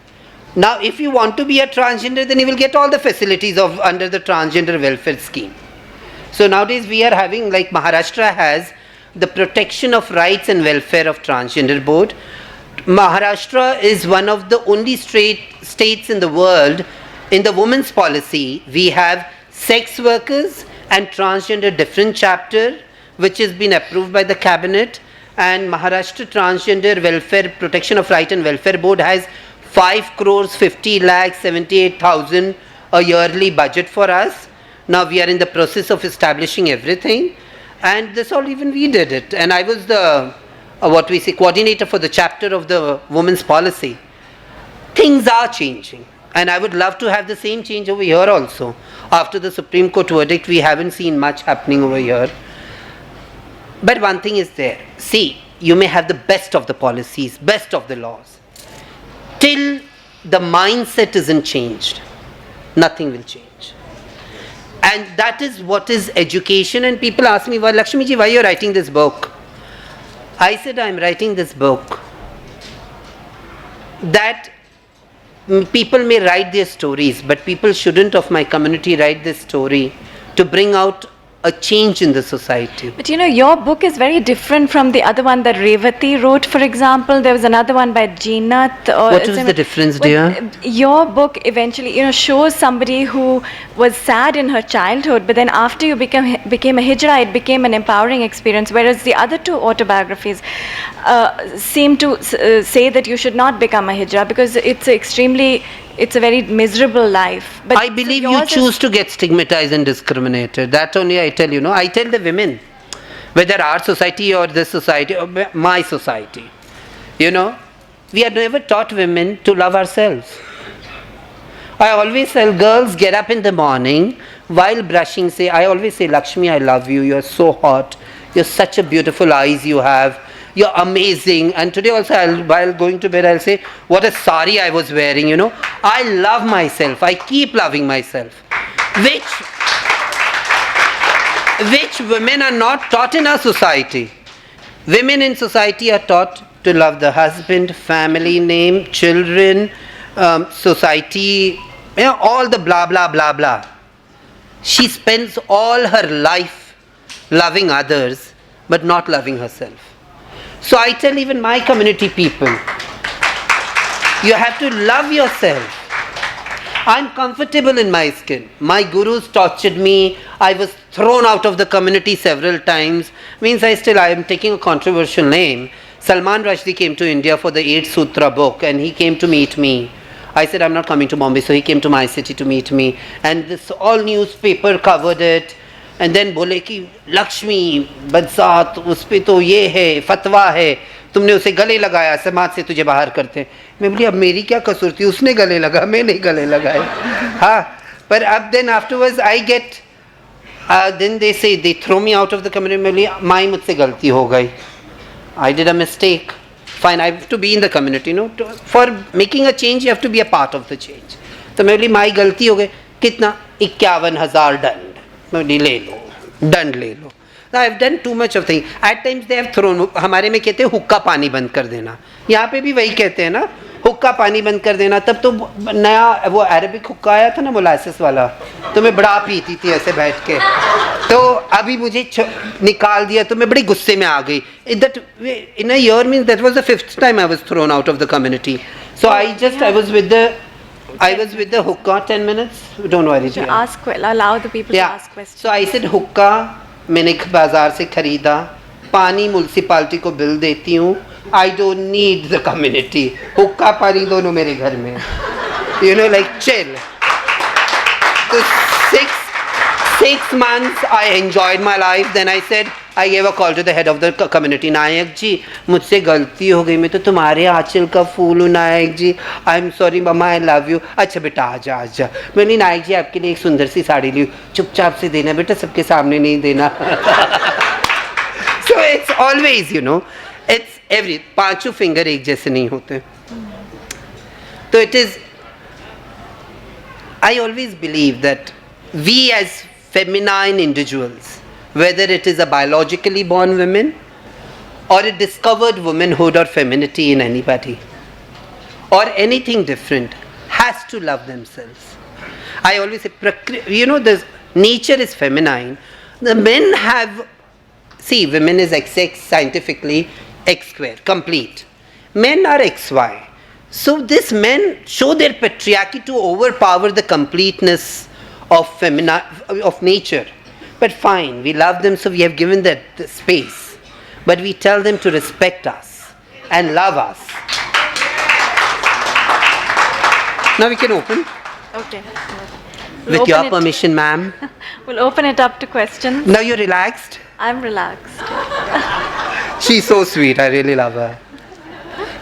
Now if you want to be a transgender, then you will get all the facilities under the transgender welfare scheme. So nowadays we are having, like Maharashtra has the protection of rights and welfare of transgender board. Maharashtra is one of the only states in the world in the women's policy. We have sex workers and transgender different chapter, which has been approved by the cabinet, and Maharashtra Transgender Welfare Protection of Right and Welfare Board has 5 crores 50 lakhs 78,000 a yearly budget for us. Now we are in the process of establishing everything, and this all even we did it, and I was the coordinator for the chapter of the women's policy. Things are changing, and I would love to have the same change over here also. After the Supreme Court verdict, we haven't seen much happening over here. But one thing is there. See, you may have the best of the policies, best of the laws. Till the mindset isn't changed, nothing will change. And that is what is education. And people ask me, well, Laxmi ji, why are you writing this book? I said, I'm writing this book that people may write their stories, but people shouldn't of my community write this story to bring out a change in the society. But your book is very different from the other one that Revati wrote, for example. There was another one by Jeenat. What is the difference, dear? Your book eventually, shows somebody who was sad in her childhood, but then after you became a Hijra, it became an empowering experience. Whereas the other two autobiographies seem to say that you should not become a Hijra because it's a very miserable life. But I believe you choose to get stigmatized and discriminated. That only I tell you. I tell the women, whether our society or this society or my society, we are never taught women to love ourselves. I always tell girls, get up in the morning, while brushing, I always say, Laxmi, I love you. You're so hot. You're such a beautiful eyes you have. You're amazing. And today also, while going to bed, I'll say, what a sari I was wearing, I love myself. I keep loving myself. Which women are not taught in our society. Women in society are taught to love the husband, family name, children, society, all the blah, blah, blah, blah. She spends all her life loving others, but not loving herself. So I tell even my community people, you have to love yourself. I'm comfortable in my skin. My gurus tortured me. I was thrown out of the community several times. Means I am taking a controversial name. Salman Rushdie came to India for the 8 Sutra book and he came to meet me. I said, I'm not coming to Bombay, so he came to my city to meet me. And this all newspaper covered it. And then बोले कि लक्ष्मी बदसात उस पे तो ये है फतवा है तुमने उसे गले लगाया समाज से तुझे बाहर करते हैं मैं बोली अब मेरी क्या कसूर थी उसने गले लगा मैं नहीं गले लगाए हाँ पर अब then afterwards I get then they say they throw me out of the community मैं बोली माई मुझसे गलती हो गई I did a mistake. Fine, I have to be in the community, for making a change, you have to be a part of the change. तो मैं बोली माई गलती हो गई, कितना 51,000 दंड, मैं बोली ले लो, दंड ले लो. I have done too much of things. At times they have thrown, हमारे में कहते हैं हुक्का पानी बंद कर देना, यहाँ पे भी वही कहते हैं ना, हुक्का पानी बंद कर देना. तब तो नया वो अरेबिक हुक्का आया था ना, मोलासिस वाला, तो मैं बड़ा पीती थी ऐसे बैठ के. तो अभी मुझे निकाल दिया तो मैं बड़ी गुस्से में आ गई. That in a year means that was the 5th time I was thrown out of the community. So I was with the hookah 10 minutes. Don't worry. Allow the people to ask questions. So I said hookah मैंने बाजार से खरीदा, पानी municipality को bill देती हूँ. I don't need the community. हुक्का पानी दोनों मेरे घर में. Like chill. So 6 months I enjoyed my life. Then I said, I gave a call to the head of the community. नायक जी, मुझसे गलती हो गई, मैं तो तुम्हारे आंचल का फूल हूँ नायक जी. I'm sorry mama, I love you. अच्छा बेटा आजा. मैंने नायक जी आपके लिए एक सुंदर सी साड़ी ली, चुपचाप से देना बेटा, सबके सामने नहीं देना. So it's always, it's every पांचों फिंगर एक जैसे नहीं होते. तो it is, I always believe that we as feminine individuals, whether it is a biologically born woman or a discovered womanhood or femininity in anybody or anything different, has to love themselves. I always say, this nature is feminine. The men have, women is XX scientifically X square, complete. Men are XY. So these men show their patriarchy to overpower the completeness of nature. But fine, we love them, so we have given that space. But we tell them to respect us and love us. Now we can open. Okay. With your permission, ma'am. We'll open it up to questions. Now you're relaxed? I'm relaxed. She's so sweet. I really love her.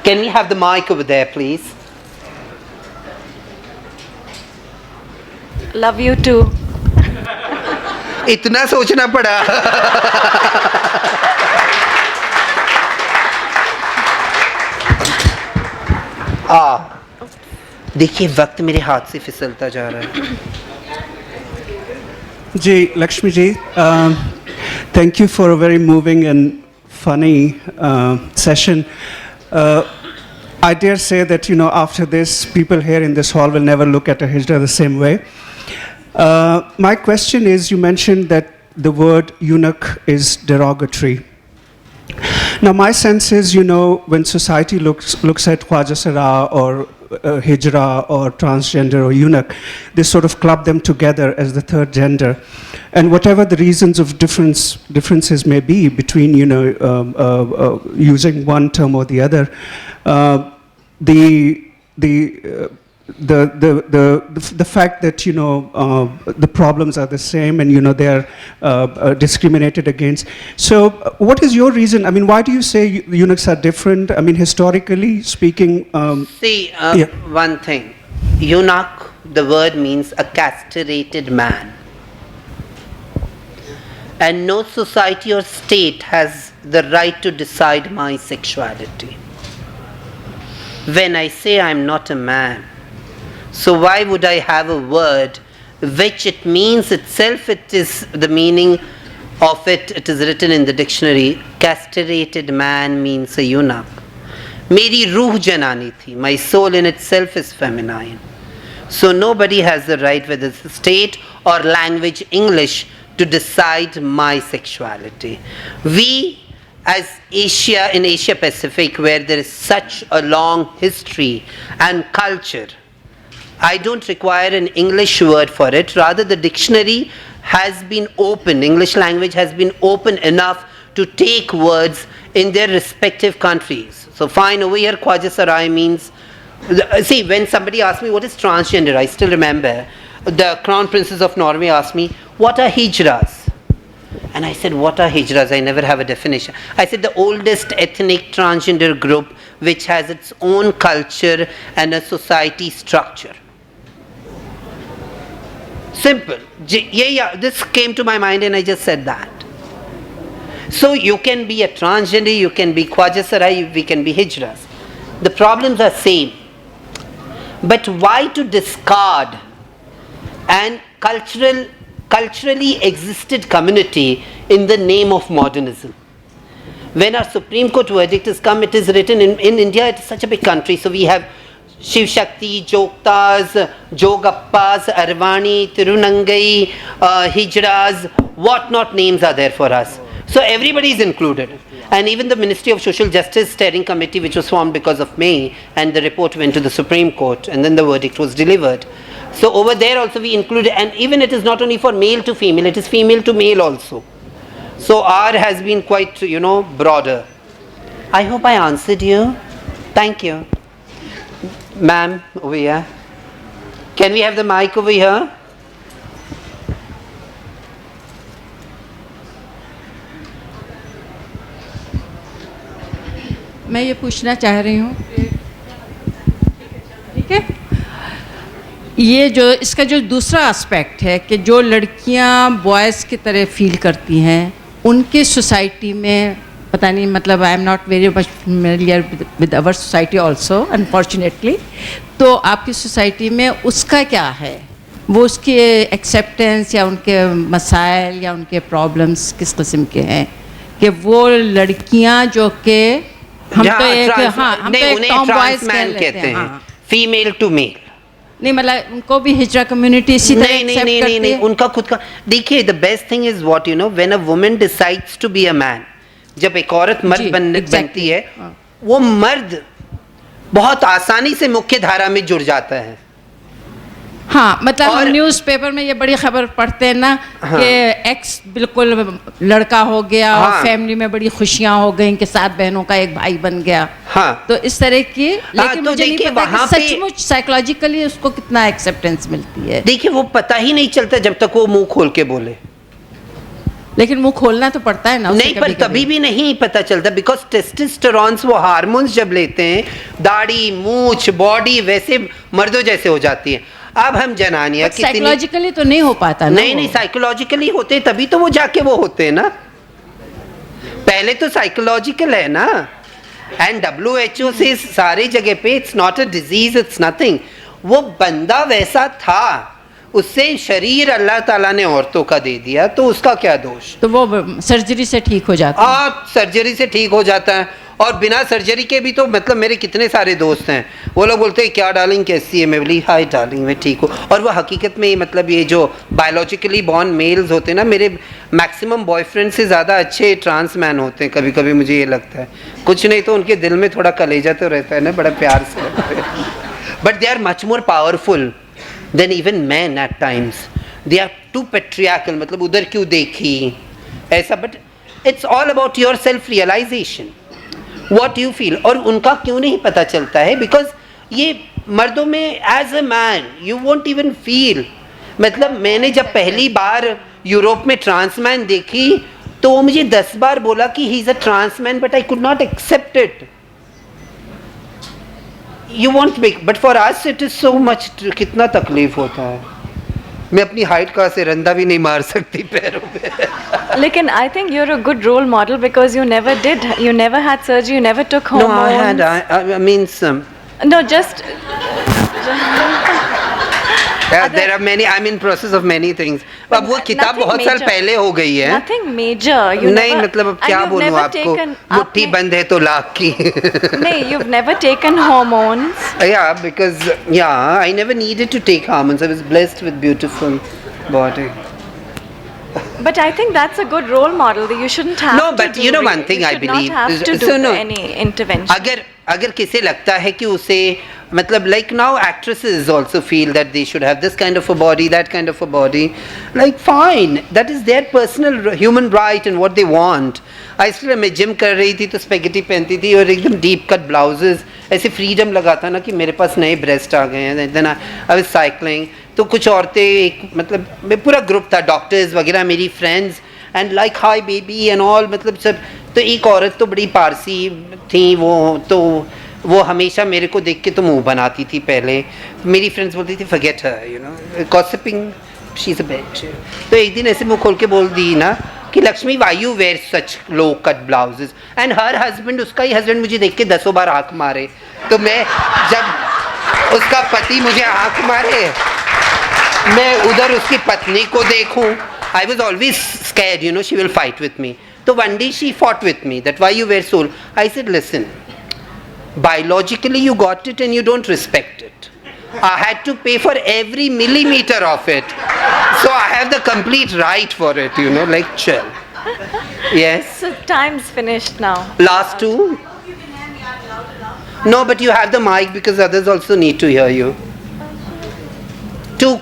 Can we have the mic over there, please? Love you too. इतना सोचना पड़ा. देखिए वक्त मेरे हाथ से फिसलता जा रहा है. Ji, Laxmi ji, thank you for a very moving and funny session. I dare say that, after this, people here in this hall will never look at a Hijra the same way. My question is, you mentioned that the word eunuch is derogatory. Now, my sense is, when society looks at Khwaja Sara or Hijra or transgender or eunuch, they sort of club them together as the third gender. And whatever the reasons of differences may be between, using one term or the other, the fact that the problems are the same and they are discriminated against. So what is your reason? I mean, why do you say eunuchs are different? I mean, historically speaking. One thing, eunuch, the word means a castrated man, and no society or state has the right to decide my sexuality. When I say I'm not a man, so why would I have a word which it means itself, it is the meaning of it, it is written in the dictionary, castrated man means a eunuch. Meri ruh janani thi, my soul in itself is feminine. So nobody has the right, whether it's state or language, English, to decide my sexuality. We as Asia, in Asia Pacific, where there is such a long history and culture, I don't require an English word for it. Rather, the dictionary has been open, English language has been open enough to take words in their respective countries. So fine, over here Khwaja Sarai means, when somebody asked me what is transgender, I still remember, the Crown Princess of Norway asked me, what are Hijras? And I said, what are Hijras? I never have a definition. I said, the oldest ethnic transgender group which has its own culture and a society structure. Simple. This came to my mind and I just said that. So you can be a transgender, you can be Khwaja we can be Hijras. The problems are same. But why to discard an culturally existed community in the name of modernism? When our Supreme Court verdict has come, it is written in India, it is such a big country, so we have Shiv Shakti, Joktas, Jogappas, Arvani, Tirunangai, Hijras, what not names are there for us. So everybody is included. And even the Ministry of Social Justice Steering Committee, which was formed because of me, and the report went to the Supreme Court, and then the verdict was delivered. So over there also we included, and even it is not only for male to female, it is female to male also. So R has been quite, broader. I hope I answered you. Thank you. Ma'am, over here. Can we have the mic over here? मैं ये पूछना चाह रही हूँ, ठीक है, ये जो इसका जो दूसरा एस्पेक्ट है कि जो लड़कियाँ बॉयज़ की तरह फील करती हैं, उनके सोसाइटी में पता नहीं, मतलब I am not very much familiar with our society also unfortunately, तो आपकी सोसाइटी में उसका क्या है, वो उसके एक्सेप्टेंस या उनके मसाइल या उनके प्रॉब्लम्स किस किस्म के हैं कि वो लड़कियां जो कि हम तो एक टॉम बॉयज कहते हैं, फीमेल टू मेल, नहीं मतलब उनको भी हिजरा कम्युनिटी इसी तरह एक्सेप्ट करती है? नहीं, उनका खुद का देखिए, the best thing is what when a woman decides to be a man, जब एक औरत मर्द बनती है, वो मर्द बहुत आसानी से मुख्य धारा में जुड़ जाता है। हाँ, मतलब हम न्यूज़पेपर में ये बड़ी खबर पढ़ते हैं ना, हाँ, कि एक्स बिल्कुल लड़का हो गया, हाँ, और फैमिली में बड़ी खुशियां हो गई कि 7 बहनों का एक भाई बन गया, हाँ, तो इस तरह की, लेकिन तो मुझे नहीं पता कि सचमुच साइकोलॉजिकली उसको कितना एक्सेप्टेंस मिलती है। देखिए, वो पता ही नहीं चलता जब तक वो मुंह खोल के बोले, लेकिन मुंह खोलना तो पड़ता है ना, नहीं, पर कभी भी नहीं पता चलता, बिकॉज टेस्टोस्टेरोन्स, वो हार्मोन्स जब लेते हैं, दाढ़ी, मूछ, बॉडी वैसे मर्दों जैसे हो जाती है। अब हम जनानिया की साइकोलॉजिकली तो नहीं हो पाता ना, नहीं, साइकोलॉजिकली होते तभी तो वो जाके वो होते हैं ना, पहले तो साइकोलॉजिकल है ना, एंड WHO से सारी जगह पे it's not a disease, it's nothing, वो बंदा वैसा था, उससे शरीर अल्लाह ताला ने औरतों का दे दिया, तो उसका क्या दोष? तो वो सर्जरी से ठीक हो जाता है? सर्जरी से ठीक हो जाता है, और बिना सर्जरी के भी तो, मतलब मेरे कितने सारे दोस्त हैं, वो लोग बोलते हैं क्या डार्लिंग कैसी है, मैं बोली हाय डार्लिंग मैं ठीक हूँ, और वो हकीकत में मतलब ये जो बायोलॉजिकली बॉर्न मेल्स होते हैं ना, मेरे मैक्सिमम बॉयफ्रेंड से ज़्यादा अच्छे ट्रांस मैन होते हैं, कभी कभी मुझे ये लगता है, कुछ नहीं तो उनके दिल में थोड़ा कलेजा तो रहता है ना, बड़ा प्यार से रहते हैं, but they are much more powerful than even man at times, they are too patriarchal, मतलब उधर क्यों देखी ऐसा, but it's all about your self realisation, what you feel, और उनका क्यों नहीं पता चलता है, बिकॉज ये मर्दों में as a man you won't even feel, मतलब मैंने जब पहली बार यूरोप में ट्रांसमैन देखी तो वो मुझे 10 बार बोला कि he is a transman, but I could not accept it, you want make, but for us it is so much, कितना तकलीफ होता है, मैं अपनी हाइट का से रंदा भी नहीं मार सकती पैरों पे। लेकिन I think you're a good role model because you never had surgery, you never took hormones. No, I mean some. No, just. Yeah, there are many. I'm in process of many things. अब वो किताब बहुत साल पहले हो गई है। Nothing major. नहीं, मतलब अब क्या बोलूँ आपको, मुट्ठी बंद है तो लाख की। नहीं, you've never taken hormones. Yeah, because I never needed to take hormones. I was blessed with beautiful body. But I think that's a good role model that you shouldn't have to do. No, but you know one thing I believe. You should not have to do any intervention. अगर किसे लगता है कि उसे, मतलब like now actresses also feel that they should have this kind of a body, that kind of a body, like fine, that is their personal human right and what they want. इसलिए मैं gym कर रही थी तो spaghetti पहनती थी और एकदम डीप कट ब्लाउजेस, ऐसे फ्रीडम लगाता ना कि मेरे पास नए ब्रेस्ट आ गए हैं, देन आई वाज साइक्लिंग, तो कुछ औरतें, एक मतलब पूरा ग्रुप था, डॉक्टर्स वगैरह मेरी friends, and like high baby and all, मतलब सब, तो एक औरत तो बड़ी पारसी थी, वो हमेशा मेरे को देख के तो मुंह बनाती थी, पहले मेरी फ्रेंड्स बोलती थी forget her, you know, gossiping, she is a bitch, तो एक दिन ऐसे मुंह खोल के बोल दी ना, कि Lakshmi why you wear such low cut blouses, and her husband, उसका ही husband मुझे देख के 10 बार आँख मारे, तो मैं जब उसका पति मुझे आँख मारे, मैं उधर उसकी पत्नी को देखूं, I was always scared, you know, she will fight with me. So one day she fought with me that why you wear so. I said, listen, biologically you got it and you don't respect it. I had to pay for every millimeter of it. So I have the complete right for it, you know, like chill. Yes. So time's finished now. Last two. No, but you have the mic because others also need to hear you. Two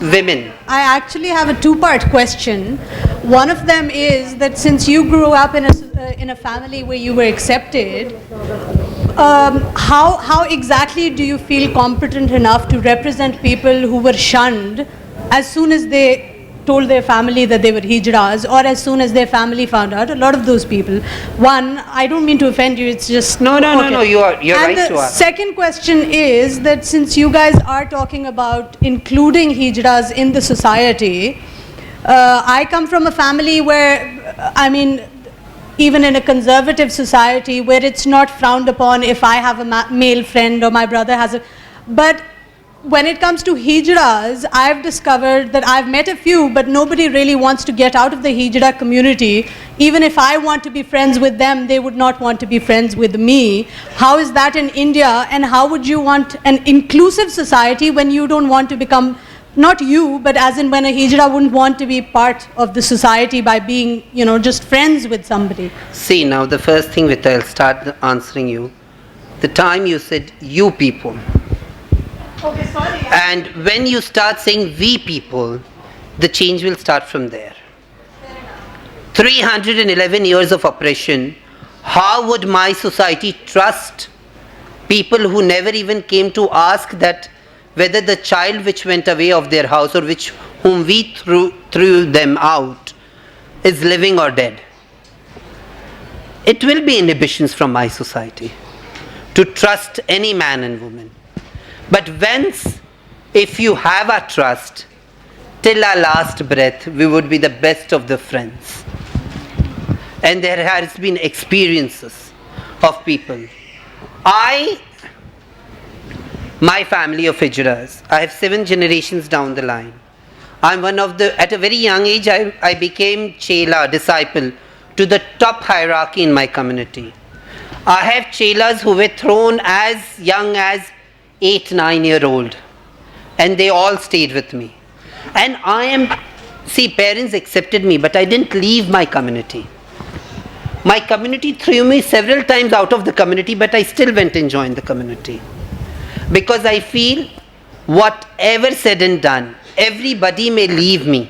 women. I actually have a two-part question. One of them is that since you grew up in a family where you were accepted, how exactly do you feel competent enough to represent people who were shunned as soon as they told their family that they were hijras, or as soon as their family found out? A lot of those people. One, I don't mean to offend you, it's just... No, you're right to ask. And the ask. second question is that since you guys are talking about including hijras in the society, I come from a family where, I mean, even in a conservative society where it's not frowned upon if I have a male friend or my brother has a... But when it comes to hijras, I've discovered that I've met a few, but nobody really wants to get out of the hijra community. Even if I want to be friends with them, they would not want to be friends with me. How is that in India? And how would you want an inclusive society when you don't want to become, not you, but as in when a hijra wouldn't want to be part of the society by being, you know, just friends with somebody? See, now the first thing which I'll start answering you, the time you said you people. Okay, sorry. And when you start saying we people, the change will start from there. 311 years of oppression, how would my society trust people who never even came to ask that whether the child which went away of their house or whom we threw them out is living or dead? It will be inhibitions from my society to trust any man and woman. But once, if you have our trust, till our last breath, we would be the best of the friends. And there has been experiences of people. My family of Hijras, I have 7 generations down the line. I'm one of the, at a very young age, I became chela, disciple, to the top hierarchy in my community. I have chelas who were thrown as young as 8-9-year-old, and they all stayed with me. And parents accepted me, but I didn't leave my community. My community threw me several times out of the community, but I still went and joined the community. Because I feel whatever said and done, everybody may leave me,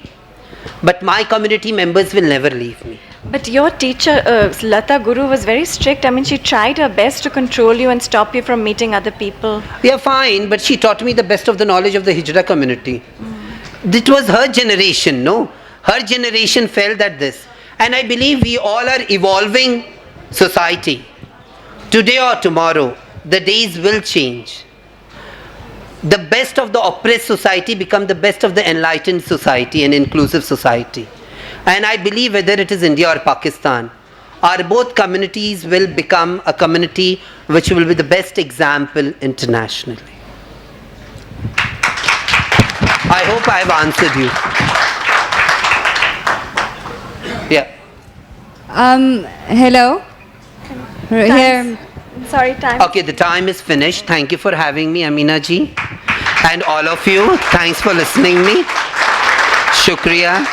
but my community members will never leave me. But your teacher, Lata Guru, was very strict. I mean, she tried her best to control you and stop you from meeting other people. Yeah, fine, but she taught me the best of the knowledge of the Hijra community. It was her generation, no? Her generation felt that this. And I believe we all are evolving society. Today or tomorrow, the days will change. The best of the oppressed society become the best of the enlightened society and inclusive society. And I believe whether it is India or Pakistan, our both communities will become a community which will be the best example internationally. I hope I have answered you. Yeah. Hello. Here. Sorry, time. Okay, the time is finished. Thank you for having me, Amina ji. And all of you, thanks for listening me. Shukriya.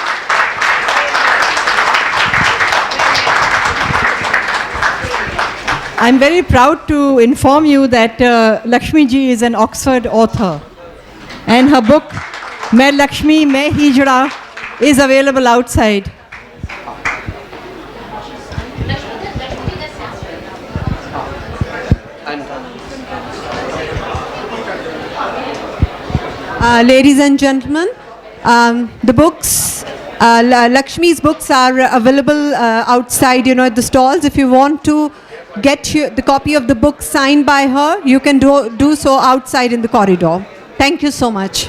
I'm very proud to inform you that Laxmi ji is an Oxford author, and her book Me Laxmi, Me Hijra is available outside. Ladies and gentlemen, the books, Lakshmi's books are available outside, at the stalls. If you want to get the copy of the book signed by her, you can do so outside in the corridor. Thank you so much.